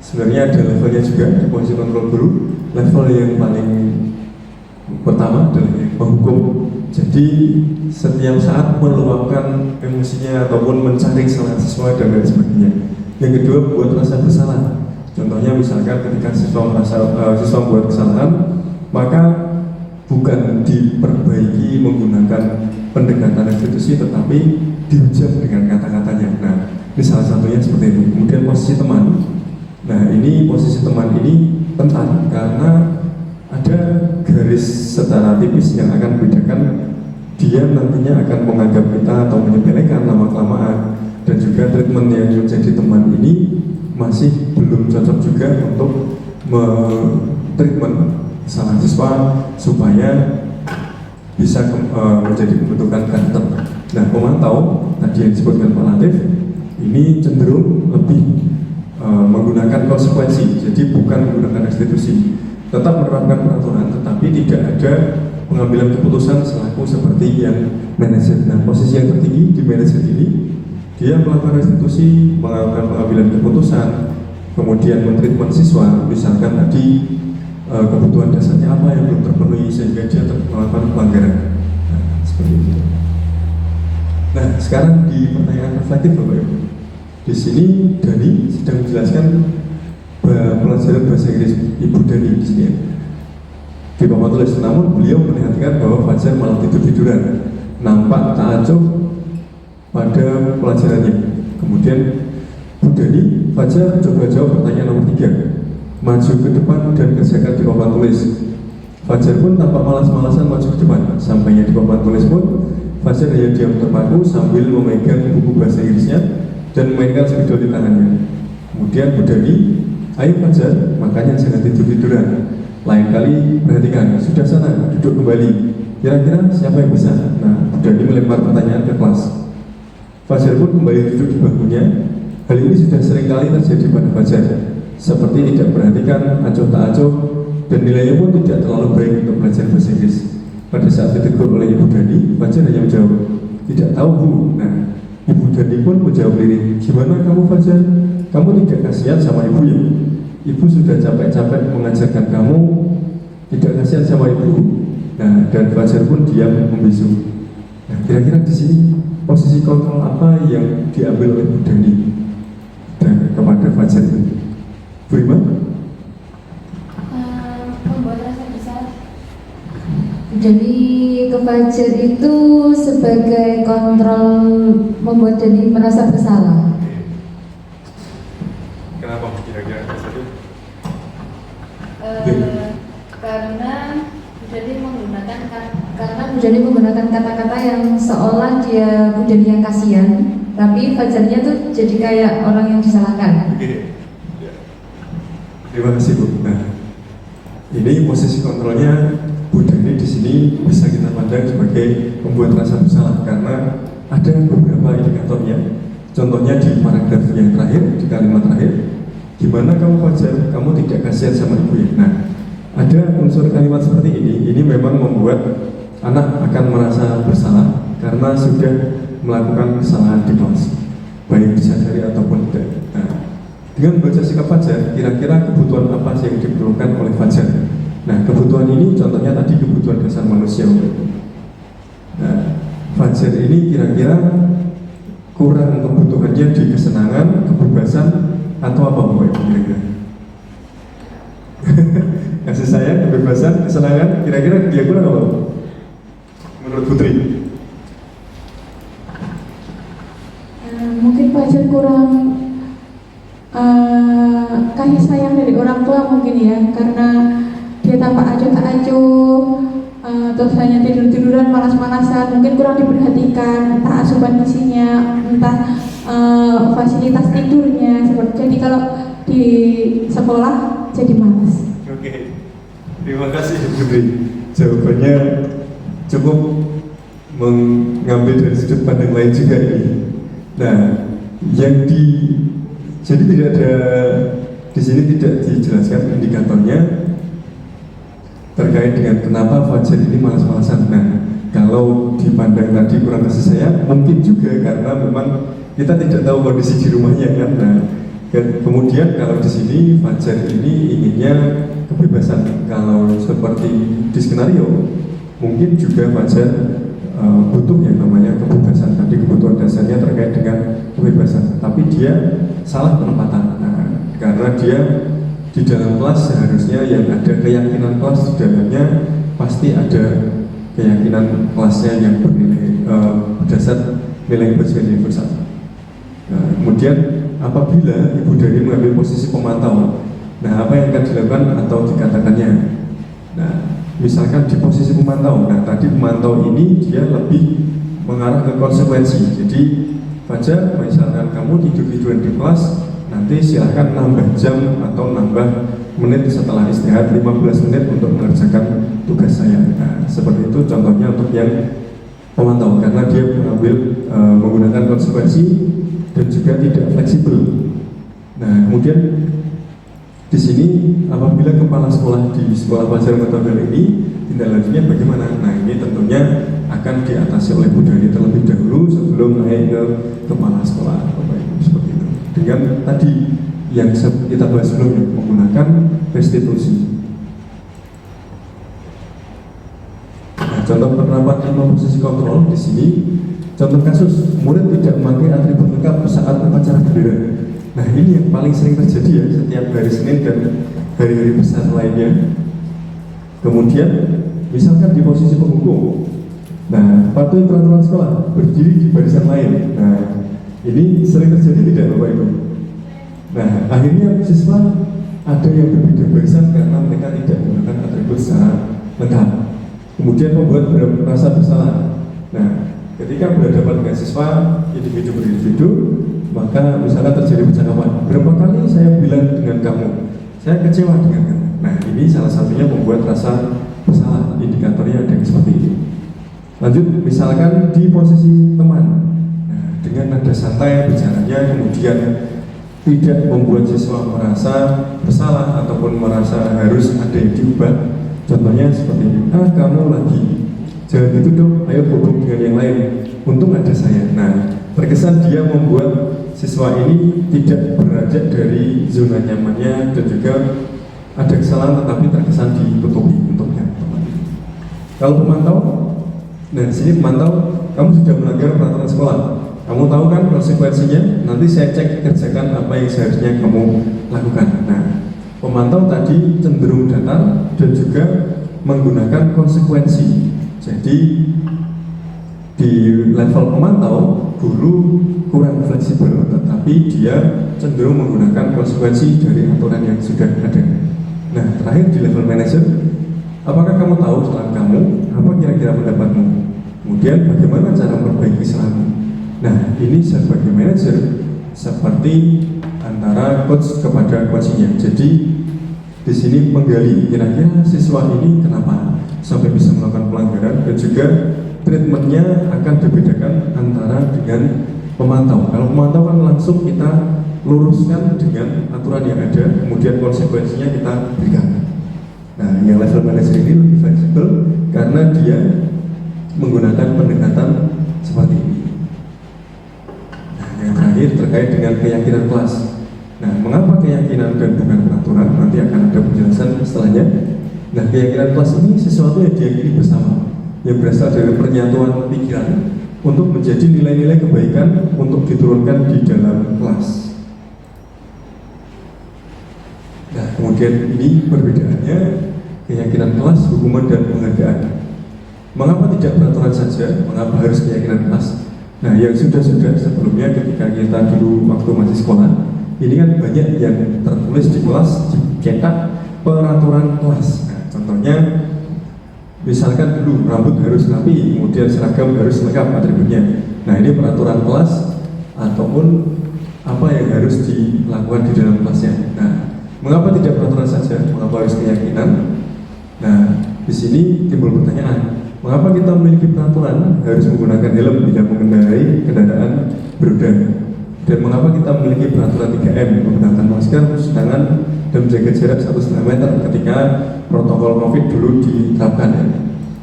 sebenarnya ada levelnya juga di posisi kontrol guru. Level yang paling pertama adalah menghukum. Jadi setiap saat meluapkan emosinya ataupun mencari kesalahan siswa dan lain sebagainya. Yang kedua, buat rasa bersalah. Contohnya misalkan ketika siswa membuat kesalahan, maka bukan diperbaiki menggunakan pendekatan restitusi, tetapi dihujat dengan kata-katanya. Nah, ini salah satunya seperti itu. Kemudian posisi teman. Nah, ini posisi teman ini penting karena ada garis secara tipis yang akan membedakan dia nantinya akan menganggap kita atau menyepelekan lama-kelamaan, dan juga treatment yang menjadi teman ini masih belum cocok juga untuk treatment kesalahan siswa supaya bisa menjadi pembentukan karakter. Nah, pemantau tadi yang disebutkan Pak Latif ini cenderung lebih menggunakan konsekuensi, jadi bukan menggunakan restitusi, tetap menerapkan peraturan, tetapi tidak ada pengambilan keputusan selaku seperti yang manajer. Nah, posisi yang tertinggi di manajer ini dia melakukan restitusi, melakukan pengambilan keputusan, kemudian mentreatment siswa, misalkan tadi kebutuhan dasarnya apa yang belum terpenuhi sehingga dia melakukan pelanggaran. Nah, seperti itu. Nah, sekarang di pertanyaan reflektif Bapak Ibu. Di sini Dani sedang menjelaskan pelajaran bahasa Inggris Ibu Dani di sini. di papan tulis. Namun beliau melihatkan bahwa Fajar malah tidur-tiduran, nampak tak acuh pada pelajarannya. Kemudian Bu Dhani, Fajar coba jawab pertanyaan nomor 3, maju ke depan dan kerjakan di papan tulis. Fajar pun tampak malas-malasan maju ke depan. Sampainya di papan tulis pun Fajar hanya diam terpaku sambil memegang buku bahasa Inggrisnya dan memainkan spidol di tangannya. Kemudian Bu Dhani, ayo Fajar, makanya jangan tidur-tiduran. Lain kali perhatikan, sudah sana, duduk kembali. Kira-kira siapa yang bisa? Nah, Bu Dhani melempar pertanyaan ke kelas. Fajar pun kembali duduk di bangkunya. Hal ini sudah sering kali terjadi pada Fajar, seperti tidak perhatikan, acuh tak acuh, dan nilainya pun tidak terlalu baik untuk belajar bahasa Inggris. Pada saat ditegur oleh Ibu Dhani, Fajar hanya menjawab, tidak tahu Bu. Nah, Ibu Dhani pun menjawab lirik, gimana kamu Fajar? Kamu tidak kasihan sama ibu ya? Ibu sudah capek-capek mengajarkan kamu, tidak kasihan sama ibu. Nah, dan Fajar pun diam membisu. Nah, kira-kira di sini posisi kontrol apa yang diambil oleh Bu Dhani dan kepada Fajar itu? Bu Rima? Membuat rasa besar. Jadi ke Fajar itu sebagai kontrol membuat Dhani merasa bersalah. Kenapa kira-kira itu? Karena Bu Dhani menggunakan kata-kata yang seolah dia Bu Dhani yang kasihan, tapi Fajarnya tuh jadi kayak orang yang disalahkan. Oke. Ya. Terima kasih Bu. Nah, ini posisi kontrolnya Bu Dhani di sini bisa kita pandang sebagai membuat rasa bersalah karena ada beberapa indikatornya. Contohnya di paragraf yang terakhir, di kalimat terakhir, gimana kamu Fajar, kamu tidak kasihan sama ibu ya? Nah, ada unsur kalimat seperti ini memang membuat anak akan merasa bersalah karena sudah melakukan kesalahan di kelas, baik disadari ataupun tidak. Nah, dengan baca sikap Fajar, kira-kira kebutuhan apa sih yang diperlukan oleh Fajar? Nah, kebutuhan ini contohnya tadi kebutuhan dasar manusia. Nah, Fajar ini kira-kira kurang kebutuhannya di kesenangan, kebebasan, atau apa Bapak Ibu kira-kira? Kasih sayang, kebebasan, kesenangan, kira-kira dia kurang apa? Menurut Putri? Mungkin Fajar kurang kasih sayang dari orang tua mungkin ya, karena dia tampak acuh tak acuh, terus hanya tidur-tiduran, malas-malasan, mungkin kurang diperhatikan, entah asupan gizinya, entah fasilitas tidurnya, seperti jadi kalau di sekolah jadi malas. Oke, terima kasih Putri. Jawabannya cukup mengambil dari sudut pandang lain juga ini. Nah, jadi tidak ada di sini tidak dijelaskan indikatornya terkait dengan kenapa Fajar ini malas-malasan. Nah, kalau dipandang tadi kurang kasih sayang, mungkin juga karena memang kita tidak tahu kondisi di rumahnya kan. Nah, kemudian kalau di sini Fajar ini inginnya kebebasan. Kalau seperti di skenario, mungkin juga Fajar butuh yang namanya kebebasan. Tadi kebutuhan dasarnya terkait dengan kebebasan, tapi dia salah penempatan. Nah, karena dia di dalam kelas seharusnya yang ada keyakinan kelas di dalamnya pasti ada keyakinan kelasnya yang bernilai berdasar nilai bahasa universal. Nah, kemudian apabila Ibu Dhani mengambil posisi pemantau, nah apa yang akan dilakukan atau dikatakannya? Nah, misalkan di posisi pemantau, nah tadi pemantau ini dia lebih mengarah ke konsekuensi. Jadi Fajar, misalkan kamu tidur-tiduran di kelas, nanti silahkan nambah jam atau nambah menit setelah istirahat 15 menit untuk mengerjakan tugas saya. Nah, seperti itu contohnya untuk yang pemantau, karena dia menggunakan konsekuensi dan juga tidak fleksibel. Nah, kemudian di sini apabila kepala sekolah di sekolah Fajar metode ini tindak lanjutnya bagaimana? Nah, ini tentunya akan diatasi oleh Bu Dhani terlebih dahulu sebelum naik ke kepala sekolah, Bapak Ibu, seperti itu. Dengan tadi yang kita bahas sebelumnya menggunakan restitusi. Nah, contoh penerapan 5 posisi kontrol di sini. Contoh kasus murid tidak memakai atribut lengkap saat upacara bendera. Nah, ini yang paling sering terjadi ya setiap hari Senin dan hari-hari besar lainnya. Kemudian misalkan di posisi penghukum, nah patuhi peraturan sekolah, berdiri di barisan lain. Nah ini sering terjadi tidak Bapak Ibu? Nah akhirnya siswa ada yang berbeda barisan karena mereka tidak menggunakan atribut secara lengkap. Kemudian membuat merasa bersalah. Nah ketika berhadapan dengan siswa individu per individu, maka misalkan terjadi percakapan, berapa kali saya bilang dengan kamu, saya kecewa dengan kamu. Nah ini salah satunya membuat rasa bersalah, indikatornya ada yang seperti ini. Lanjut, misalkan di posisi teman, nah, dengan nada santai bicaranya, kemudian tidak membuat siswa merasa bersalah ataupun merasa harus ada yang diubah. Contohnya seperti ini, kamu lagi jangan gitu dong, ayo hubung dengan yang lain, untung ada saya. Nah terkesan dia membuat siswa ini tidak beranjak dari zona nyamannya dan juga ada kesalahan tetapi terkesan ditutupi untuknya. Kalau pemantau, nah di sini pemantau, kamu sudah melanggar peraturan sekolah, kamu tahu kan konsekuensinya, nanti saya cek kerjakan apa yang seharusnya kamu lakukan. Nah pemantau tadi cenderung datar dan juga menggunakan konsekuensi. Jadi di level pemantau dulu kurang fleksibel, tetapi dia cenderung menggunakan konsekuensi dari aturan yang sudah ada. Nah terakhir di level manager, apakah kamu tahu kesalahan kamu? Apa kira-kira pendapatmu? Kemudian bagaimana cara memperbaiki kesalahanmu? Nah ini sebagai manager seperti antara coach kepada coachnya. Jadi di sini menggali kira-kira siswa ini kenapa sampai bisa melakukan pelanggaran, dan juga treatmentnya akan dibedakan antara dengan pemantau. Kalau pemantau kan langsung kita luruskan dengan aturan yang ada, kemudian konsekuensinya kita berikan. Nah yang level manager ini lebih fleksibel karena dia menggunakan pendekatan seperti ini. Nah yang terakhir terkait dengan keyakinan kelas. Nah mengapa keyakinan dan bukan peraturan, nanti akan ada penjelasan setelahnya. Nah keyakinan kelas ini sesuatu yang diyakini bersama, yang berasal dari penyatuan pikiran untuk menjadi nilai-nilai kebaikan untuk diturunkan di dalam kelas. Nah kemudian ini perbedaannya keyakinan kelas, hukuman dan penghargaan. Mengapa tidak peraturan saja? Mengapa harus keyakinan kelas? Nah yang sudah-sudah sebelumnya ketika kita dulu waktu masih sekolah, ini kan banyak yang tertulis di kelas dicetak peraturan kelas. Nah, contohnya misalkan dulu rambut harus rapi, kemudian seragam harus lengkap atributnya. Nah ini peraturan kelas ataupun apa yang harus dilakukan di dalam kelasnya. Nah mengapa tidak peraturan saja? Mengapa harus keyakinan? Nah di sini timbul pertanyaan, mengapa kita memiliki peraturan harus menggunakan helm bila mengendarai kendaraan beroda? Dan mengapa kita memiliki peraturan 3M, menggunakan masker, cuci tangan, dan menjaga jarak 1,5 meter ketika protokol COVID dulu diterapkan ya.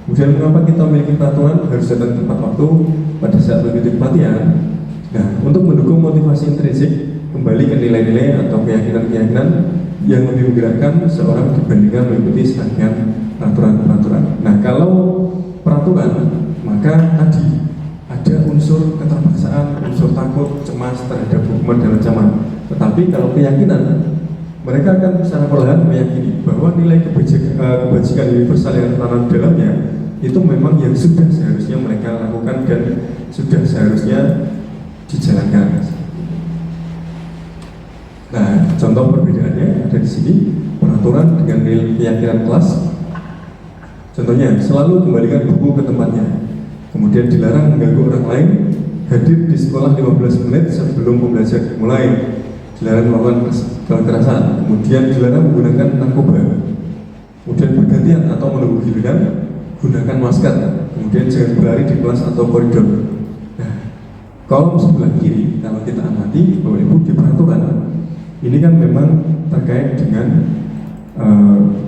Kemudian mengapa kita memiliki peraturan harus datang tepat waktu pada saat mengikuti pelatihan? Nah, untuk mendukung motivasi intrinsik, kembali ke nilai-nilai atau keyakinan-keyakinan yang lebih menggerakkan seorang dibandingkan mengikuti serangkaian peraturan-peraturan. Nah, kalau peraturan, maka tadi ada unsur keterpaksaan, unsur takut, cemas terhadap hukuman dan ancaman. Tetapi kalau keyakinan, mereka akan secara perlahan meyakini bahwa nilai kebajikan universal yang tertanam dalamnya itu memang yang sudah seharusnya mereka lakukan dan sudah seharusnya dijalankan. Nah, contoh perbedaannya ada di sini, peraturan dengan keyakinan kelas. Contohnya, selalu kembalikan buku ke tempatnya. Kemudian dilarang mengganggu orang lain, hadir di sekolah 15 menit sebelum pembelajaran dimulai, dilarang melakukan kekerasan, kemudian dilarang menggunakan narkoba, kemudian bergantian atau menunggu giliran, gunakan masker, kemudian jangan berlari di kelas atau koridor. Nah, kolom sebelah kiri kalau kita amati Bapak Ibu di peraturan ini kan memang terkait dengan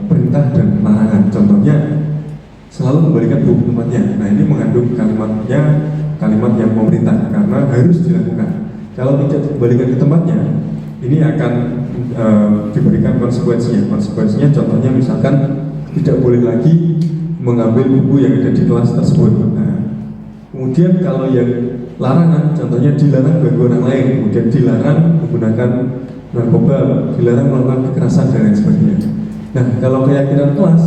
perintah dan larangan. Contohnya selalu kembalikan buku tempatnya. Nah ini mengandung kalimatnya kalimat yang pemerintah karena harus dilakukan. Kalau tidak dikembalikan ke tempatnya, ini akan diberikan konsekuensinya. Konsekuensinya contohnya misalkan tidak boleh lagi mengambil buku yang ada di kelas tersebut. Nah, kemudian kalau yang larangan, contohnya dilarang bagi orang lain, kemudian dilarang menggunakan narkoba, dilarang melakukan kekerasan dan lain sebagainya. Nah, kalau keyakinan kelas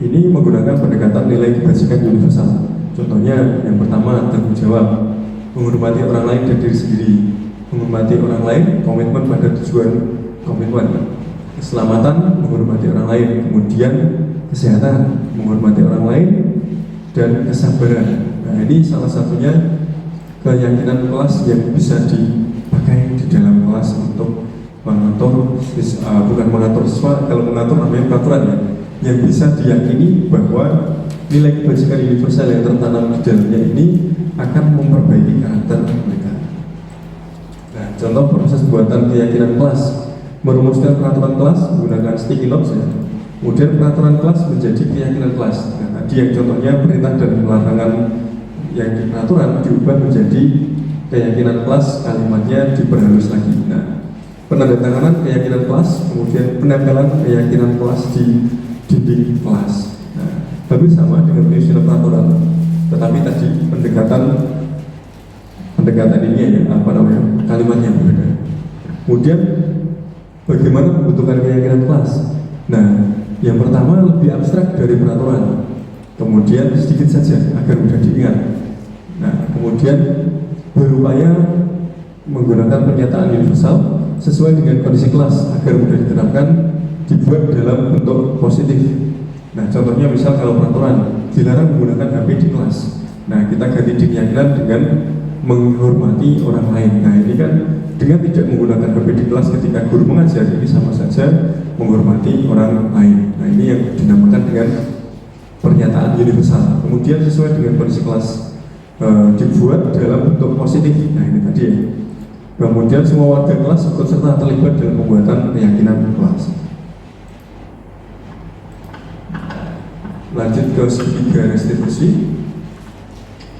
Ini menggunakan pendekatan nilai kebajikan universal. Contohnya yang pertama tanggung jawab, menghormati orang lain dan diri sendiri, menghormati orang lain, komitmen pada tujuan komitmen, keselamatan, menghormati orang lain, kemudian kesehatan, menghormati orang lain, dan kesabaran. Nah, ini salah satunya keyakinan kelas yang bisa dipakai di dalam kelas untuk mengatur, bukan mengatur siswa, kalau mengatur namanya peraturan ya, yang bisa diyakini bahwa nilai kebajikan universal yang tertanam di dalamnya ini akan memperbaiki karakter mereka. Nah, contoh proses buatan keyakinan kelas, merumuskan peraturan kelas menggunakan sticky notes ya. Kemudian peraturan kelas menjadi keyakinan kelas. Nah, tadi yang contohnya perintah dan larangan yang di peraturan diubah menjadi keyakinan kelas, kalimatnya diperhalus lagi. Nah, penandatanganan keyakinan kelas, kemudian penempelan keyakinan kelas di dinding kelas. Nah, tapi sama dengan penyusunan peraturan, tetapi tadi pendekatan ini ya, kalimatnya berbeda. Kemudian bagaimana membutuhkan keyakinan kelas? Nah, yang pertama lebih abstrak dari peraturan, kemudian sedikit saja agar mudah diingat. Nah, kemudian berupaya menggunakan pernyataan universal sesuai dengan kondisi kelas agar mudah diterapkan, dibuat dalam bentuk positif. Nah, contohnya misal kalau peraturan dilarang menggunakan HP di kelas. Nah, kita ganti di keyakinan dengan menghormati orang lain. Nah, ini kan dengan tidak menggunakan HP di kelas ketika guru mengajar, ini sama saja menghormati orang lain. Nah, ini yang dinamakan dengan pernyataan universal. Kemudian sesuai dengan kondisi kelas, dibuat dalam bentuk positif. Nah, ini tadi ya. Kemudian semua warga kelas ikut serta terlibat dalam pembuatan keyakinan kelas. Lanjut ke segitiga restitusi.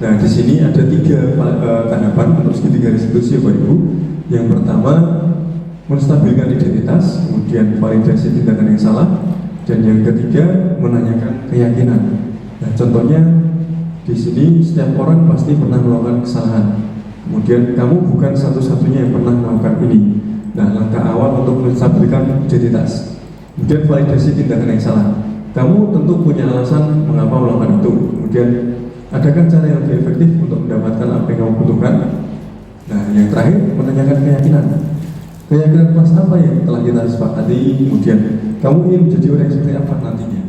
Nah, di sini ada 3 tanggapan untuk segitiga restitusi, Bapak Ibu. Yang pertama, menstabilkan identitas, kemudian validasi tindakan yang salah, dan yang ketiga, menanyakan keyakinan. Nah, contohnya di sini setiap orang pasti pernah melakukan kesalahan. Kemudian kamu bukan satu-satunya yang pernah melakukan ini. Nah, langkah awal untuk menstabilkan identitas. Kemudian validasi tindakan yang salah. Kamu tentu punya alasan mengapa melakukan itu. Kemudian adakah cara yang lebih efektif untuk mendapatkan apa yang kamu butuhkan? Nah, yang terakhir, menanyakan keyakinan. Keyakinan kelas apa yang telah kita sepakati? Kemudian kamu ingin menjadi orang yang seperti apa nantinya?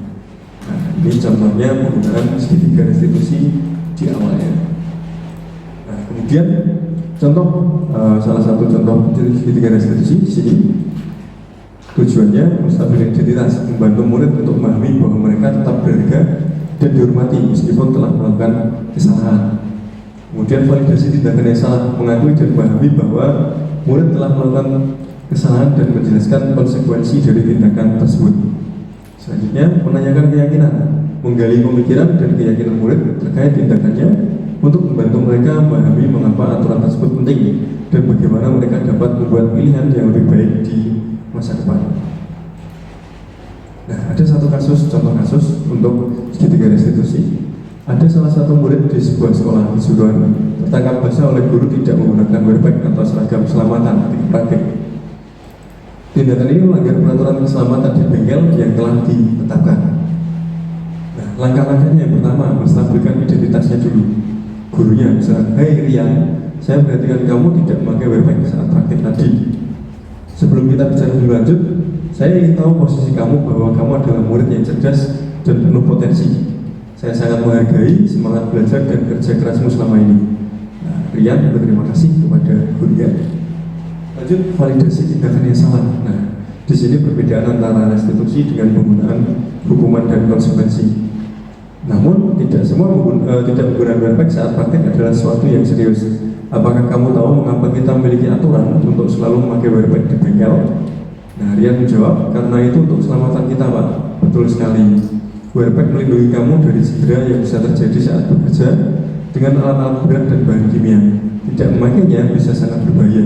Nah, ini contohnya penggunaan segitiga restitusi di awalnya. Nah, kemudian contoh salah satu contoh segitiga restitusi di sini. Tujuannya menstabilkan identitas, membantu murid untuk memahami bahwa mereka tetap berharga dan dihormati meskipun telah melakukan kesalahan. Kemudian validasi tindakan yang salah, mengakui dan memahami bahwa murid telah melakukan kesalahan dan menjelaskan konsekuensi dari tindakan tersebut. Selanjutnya, menanyakan keyakinan, menggali pemikiran dan keyakinan murid terkait tindakannya untuk membantu mereka memahami mengapa aturan tersebut penting dan bagaimana mereka dapat membuat pilihan yang lebih baik di masa depan. Nah, ada satu kasus, contoh kasus untuk segitiga restitusi. Ada salah satu murid di sebuah sekolah kejuruan tertangkap basah oleh guru tidak menggunakan wearback atau seragam keselamatan ketika praktik. Tindakan ini melanggar peraturan keselamatan di bengkel yang telah ditetapkan. Nah, langkah-langkahnya yang pertama, menstabilkan identitasnya dulu. Gurunya misalnya, "Hei Rian, saya perhatikan kamu tidak memakai wearback saat praktik tadi. Sebelum kita bicara lebih lanjut, saya ingin tahu posisi kamu bahwa kamu adalah murid yang cerdas dan penuh potensi. Saya sangat menghargai semangat belajar dan kerja kerasmu selama ini." Nah, Rian berterima kasih kepada gurunya. Lanjut, validasi tindakan yang salah. Nah, di sini perbedaan antara restitusi dengan penggunaan hukuman dan konsekuensi. Namun tidak semua tidak menggunakan wearback saat praktik adalah sesuatu yang serius. Apakah kamu tahu mengapa kita memiliki aturan untuk selalu memakai wearback di bengkel? Nah, Rian menjawab, karena itu untuk keselamatan kita, Pak. Betul sekali. Wearback melindungi kamu dari cedera yang bisa terjadi saat bekerja dengan alat-alat berat dan bahan kimia. Tidak memakainya bisa sangat berbahaya,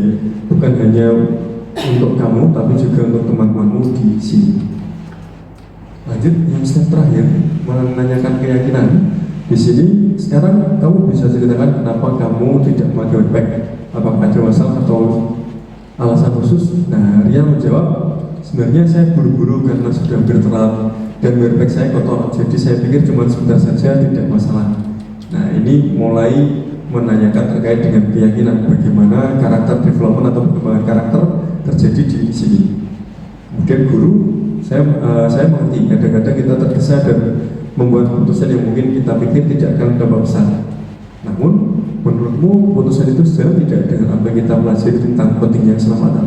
bukan hanya untuk kamu, tapi juga untuk teman-temanmu di sini. Lanjut, yang step terakhir, menanyakan keyakinan. Di sini sekarang kamu bisa ceritakan kenapa kamu tidak memakai wearback. Apakah ada masalah atau alasan khusus? Nah, Rian menjawab, sebenarnya saya buru-buru karena sudah hampir telat dan wear bag saya kotor, jadi saya pikir cuma sebentar saja, tidak masalah. Nah, ini mulai menanyakan terkait dengan keyakinan bagaimana karakter development atau perkembangan karakter terjadi di sini. Kemudian guru, saya mengerti kadang-kadang kita tergesa dan membuat keputusan yang mungkin kita pikir tidak akan berdampak besar. Namun, menurutmu keputusan itu sejalan tidak dengan apa yang kita pelajari tentang pentingnya keselamatan?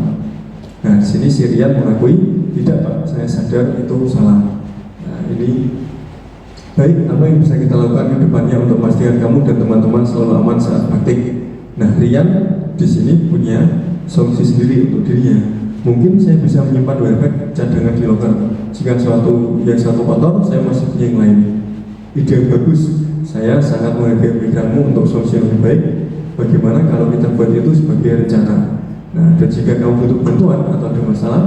Nah, di sini si Rian mengakui, tidak Pak, saya sadar itu salah. Nah, ini baik, apa yang bisa kita lakukan ke depannya untuk memastikan kamu dan teman-teman selalu aman saat praktik? Nah, Rian di sini punya solusi sendiri untuk dirinya. Mungkin saya bisa menyimpan wear bag cadangan di loker. Jika yang satu kotor, saya masih punya yang lain. Ide yang bagus. Saya sangat menghargai pikiranmu untuk solusi yang lebih baik. Bagaimana kalau kita buat itu sebagai rencana? Nah, dan jika kamu butuh bantuan atau ada masalah,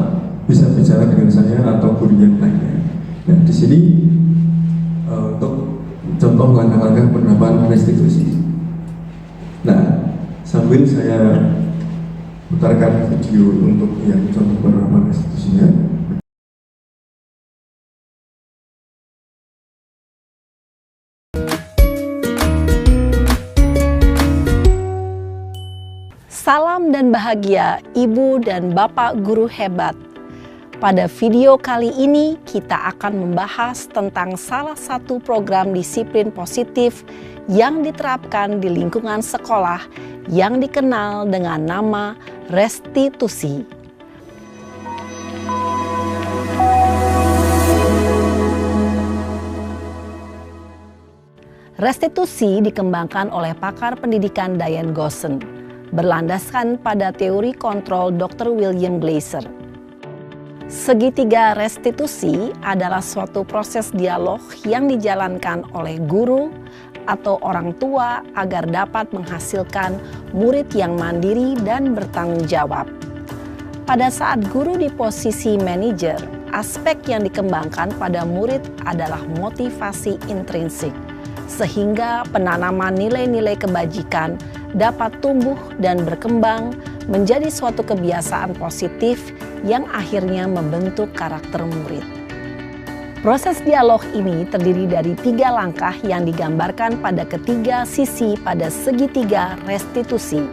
bisa bicara dengan saya atau guru yang lainnya. Nah, di sini untuk contoh langkah-langkah penerapan restitusi. Nah, sambil saya putarkan video untuk yang contoh penerapan restitusinya. Salam dan bahagia Ibu dan Bapak guru hebat. Pada video kali ini kita akan membahas tentang salah satu program disiplin positif yang diterapkan di lingkungan sekolah yang dikenal dengan nama restitusi. Restitusi dikembangkan oleh pakar pendidikan Diane Gosson, berlandaskan pada teori kontrol Dr. William Glasser. Segitiga restitusi adalah suatu proses dialog yang dijalankan oleh guru atau orang tua agar dapat menghasilkan murid yang mandiri dan bertanggung jawab. Pada saat guru di posisi manajer, aspek yang dikembangkan pada murid adalah motivasi intrinsik, sehingga penanaman nilai-nilai kebajikan dapat tumbuh dan berkembang menjadi suatu kebiasaan positif yang akhirnya membentuk karakter murid. Proses dialog ini terdiri dari 3 langkah yang digambarkan pada ketiga sisi pada segitiga restitusi.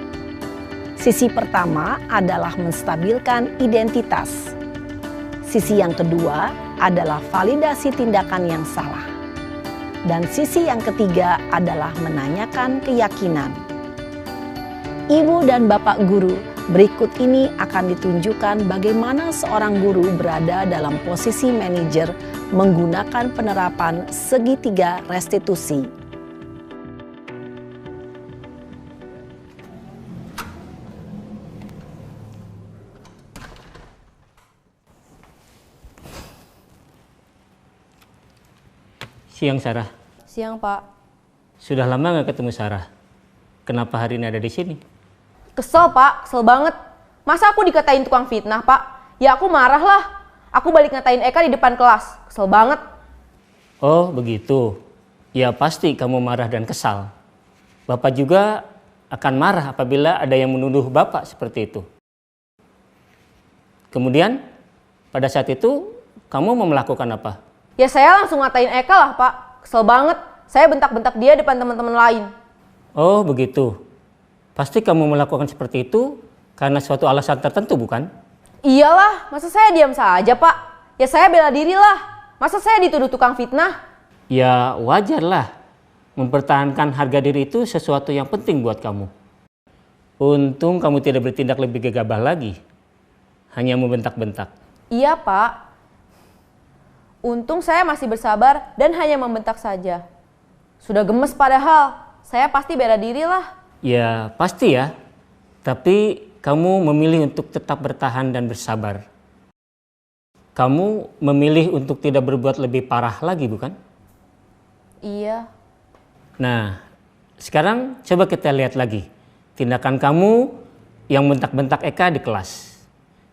Sisi pertama adalah menstabilkan identitas. Sisi yang kedua adalah validasi tindakan yang salah. Dan sisi yang ketiga adalah menanyakan keyakinan. Ibu dan Bapak guru, berikut ini akan ditunjukkan bagaimana seorang guru berada dalam posisi manajer menggunakan penerapan segitiga restitusi. Siang, Sarah. Siang, Pak. Sudah lama nggak ketemu Sarah? Kenapa hari ini ada di sini? Kesel, Pak. Kesel banget. Masa aku dikatain tukang fitnah, Pak? Ya aku marah lah. Aku balik ngatain Eka di depan kelas. Kesel banget. Oh, begitu. Ya pasti kamu marah dan kesal. Bapak juga akan marah apabila ada yang menuduh Bapak seperti itu. Kemudian, pada saat itu, kamu mau melakukan apa? Ya saya langsung ngatain Eka lah, Pak. Kesel banget. Saya bentak-bentak dia depan teman-teman lain. Oh, begitu. Pasti kamu melakukan seperti itu karena suatu alasan tertentu, bukan? Iyalah, masa saya diam saja, Pak? Ya saya bela diri lah. Masa saya dituduh tukang fitnah? Ya wajarlah. Mempertahankan harga diri itu sesuatu yang penting buat kamu. Untung kamu tidak bertindak lebih gegabah lagi. Hanya membentak-bentak. Iya, Pak. Untung saya masih bersabar dan hanya membentak saja. Sudah gemes padahal, saya pasti bela diri lah. Ya pasti ya, tapi kamu memilih untuk tetap bertahan dan bersabar. Kamu memilih untuk tidak berbuat lebih parah lagi, bukan? Iya. Nah, sekarang coba kita lihat lagi. Tindakan kamu yang bentak-bentak Eka di kelas.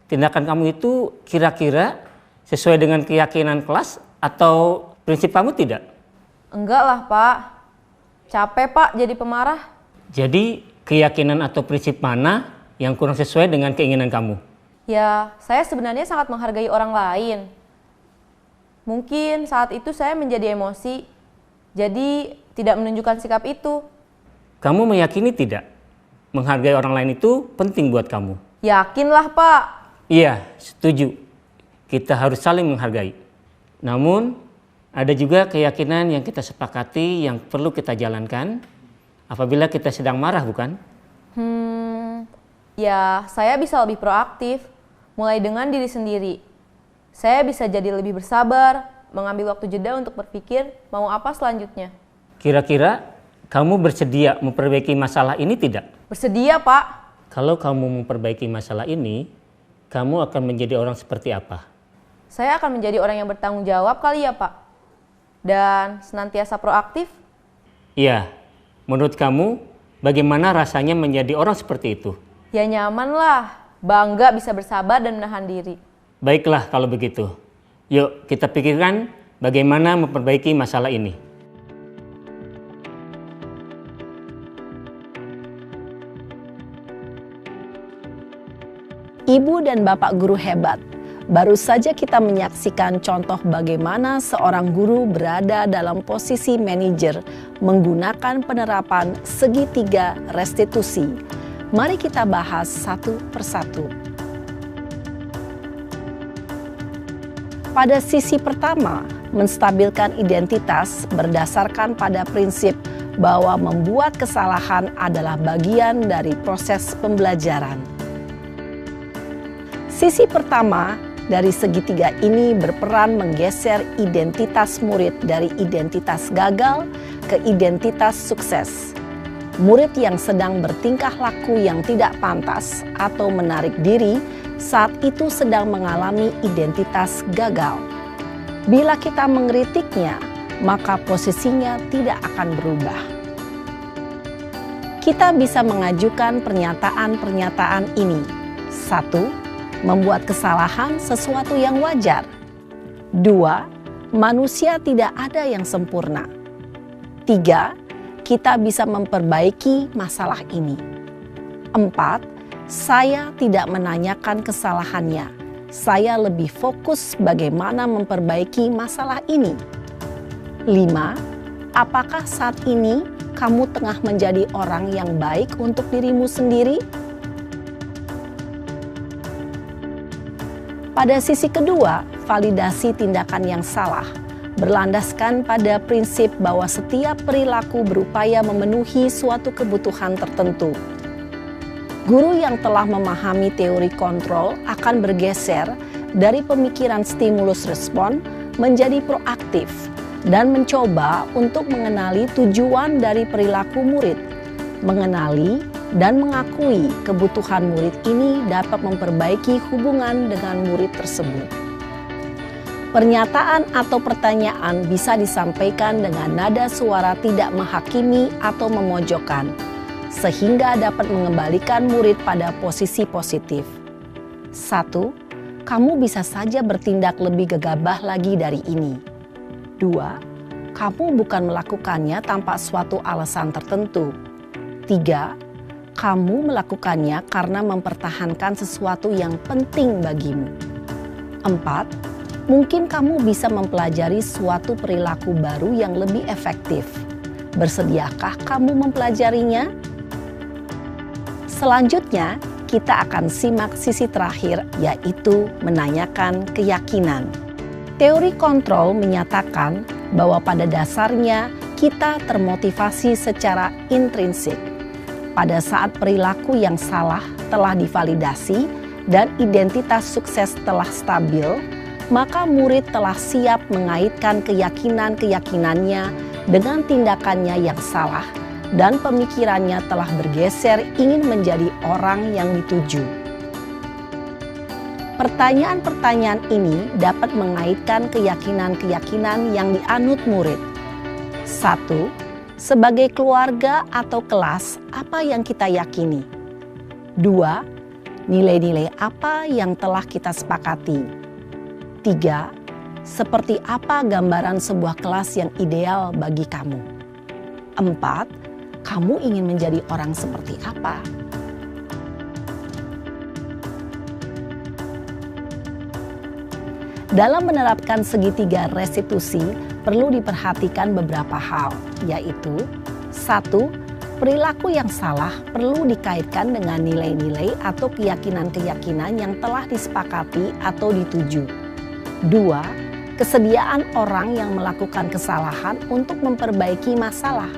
Tindakan kamu itu kira-kira sesuai dengan keyakinan kelas atau prinsip kamu tidak? Enggak lah, Pak. Capek, Pak, jadi pemarah. Jadi keyakinan atau prinsip mana yang kurang sesuai dengan keinginan kamu? Ya, saya sebenarnya sangat menghargai orang lain. Mungkin saat itu saya menjadi emosi, jadi tidak menunjukkan sikap itu. Kamu meyakini tidak? Menghargai orang lain itu penting buat kamu. Yakinlah, Pak. Iya, setuju. Kita harus saling menghargai. Namun, ada juga keyakinan yang kita sepakati yang perlu kita jalankan apabila kita sedang marah, bukan? Ya, saya bisa lebih proaktif, mulai dengan diri sendiri. Saya bisa jadi lebih bersabar, mengambil waktu jeda untuk berpikir mau apa selanjutnya. Kira-kira kamu bersedia memperbaiki masalah ini tidak? Bersedia, Pak. Kalau kamu memperbaiki masalah ini, kamu akan menjadi orang seperti apa? Saya akan menjadi orang yang bertanggung jawab kali ya, Pak. Dan senantiasa proaktif. Iya, menurut kamu bagaimana rasanya menjadi orang seperti itu? Ya nyaman lah, bangga bisa bersabar dan menahan diri. Baiklah kalau begitu. Yuk kita pikirkan bagaimana memperbaiki masalah ini. Ibu dan Bapak guru hebat, baru saja kita menyaksikan contoh bagaimana seorang guru berada dalam posisi manajer menggunakan penerapan segitiga restitusi. Mari kita bahas satu persatu. Pada sisi pertama, menstabilkan identitas berdasarkan pada prinsip bahwa membuat kesalahan adalah bagian dari proses pembelajaran. Sisi pertama dari segitiga ini berperan menggeser identitas murid dari identitas gagal ke identitas sukses. Murid yang sedang bertingkah laku yang tidak pantas atau menarik diri saat itu sedang mengalami identitas gagal. Bila kita mengkritiknya, maka posisinya tidak akan berubah. Kita bisa mengajukan pernyataan-pernyataan ini. 1. Membuat kesalahan sesuatu yang wajar. 2. Manusia tidak ada yang sempurna. 3. Kita bisa memperbaiki masalah ini. 4. Saya tidak menanyakan kesalahannya. Saya lebih fokus bagaimana memperbaiki masalah ini. 5. Apakah saat ini kamu tengah menjadi orang yang baik untuk dirimu sendiri? Pada sisi kedua, validasi tindakan yang salah berlandaskan pada prinsip bahwa setiap perilaku berupaya memenuhi suatu kebutuhan tertentu. Guru yang telah memahami teori kontrol akan bergeser dari pemikiran stimulus respon menjadi proaktif dan mencoba untuk mengenali tujuan dari perilaku murid, mengenali dan mengakui kebutuhan murid ini dapat memperbaiki hubungan dengan murid tersebut. Pernyataan atau pertanyaan bisa disampaikan dengan nada suara tidak menghakimi atau memojokkan, sehingga dapat mengembalikan murid pada posisi positif. 1. Kamu bisa saja bertindak lebih gegabah lagi dari ini. 2. Kamu bukan melakukannya tanpa suatu alasan tertentu. 3. Kamu melakukannya karena mempertahankan sesuatu yang penting bagimu. 4. Mungkin kamu bisa mempelajari suatu perilaku baru yang lebih efektif. Bersediakah kamu mempelajarinya? Selanjutnya, kita akan simak sisi terakhir, yaitu menanyakan keyakinan. Teori kontrol menyatakan bahwa pada dasarnya kita termotivasi secara intrinsik. Pada saat perilaku yang salah telah divalidasi dan identitas sukses telah stabil, maka murid telah siap mengaitkan keyakinan-keyakinannya dengan tindakannya yang salah dan pemikirannya telah bergeser ingin menjadi orang yang dituju. Pertanyaan-pertanyaan ini dapat mengaitkan keyakinan-keyakinan yang dianut murid. 1. Sebagai keluarga atau kelas, apa yang kita yakini? 2. Nilai-nilai apa yang telah kita sepakati? 3. Seperti apa gambaran sebuah kelas yang ideal bagi kamu? 4. Kamu ingin menjadi orang seperti apa? Dalam menerapkan segitiga restitusi, perlu diperhatikan beberapa hal, yaitu 1. Perilaku yang salah perlu dikaitkan dengan nilai-nilai atau keyakinan-keyakinan yang telah disepakati atau dituju. 2. Kesediaan orang yang melakukan kesalahan untuk memperbaiki masalah.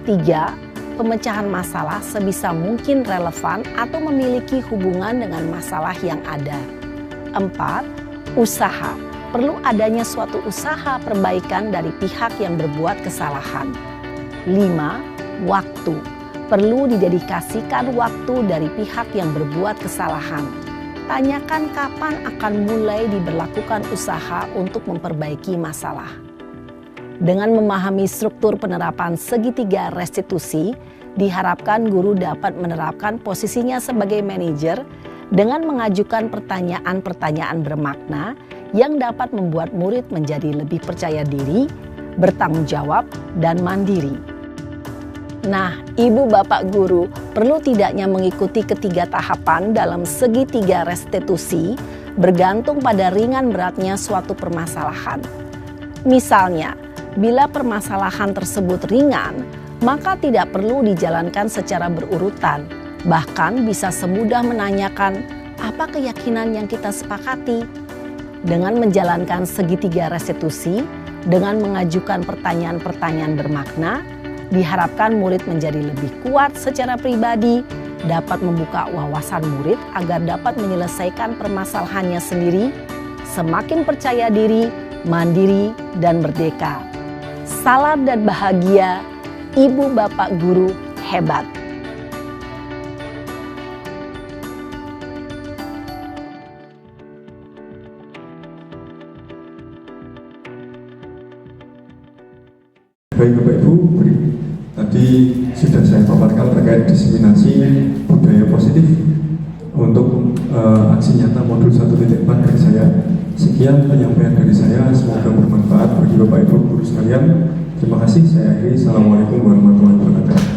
3. Pemecahan masalah sebisa mungkin relevan atau memiliki hubungan dengan masalah yang ada. 4. Usaha. Perlu adanya suatu usaha perbaikan dari pihak yang berbuat kesalahan. 5. Waktu. Perlu didedikasikan waktu dari pihak yang berbuat kesalahan. Tanyakan kapan akan mulai diberlakukan usaha untuk memperbaiki masalah. Dengan memahami struktur penerapan segitiga restitusi, diharapkan guru dapat menerapkan posisinya sebagai manajer dengan mengajukan pertanyaan-pertanyaan bermakna yang dapat membuat murid menjadi lebih percaya diri, bertanggung jawab, dan mandiri. Nah, Ibu Bapak Guru perlu tidaknya mengikuti ketiga tahapan dalam segitiga restitusi bergantung pada ringan beratnya suatu permasalahan. Misalnya, bila permasalahan tersebut ringan, maka tidak perlu dijalankan secara berurutan. Bahkan bisa semudah menanyakan, apa keyakinan yang kita sepakati? Dengan menjalankan segitiga restitusi, dengan mengajukan pertanyaan-pertanyaan bermakna, diharapkan murid menjadi lebih kuat secara pribadi, dapat membuka wawasan murid agar dapat menyelesaikan permasalahannya sendiri, semakin percaya diri, mandiri, dan merdeka. Salam dan bahagia, Ibu Bapak Guru hebat. Baik Bapak Ibu, tadi sudah saya paparkan terkait diseminasi budaya positif untuk aksi nyata modul 1.4 dari saya. Sekian penyampaian dari saya, semoga bermanfaat bagi Bapak Ibu guru sekalian. Terima kasih, saya akhiri. Assalamualaikum warahmatullahi wabarakatuh.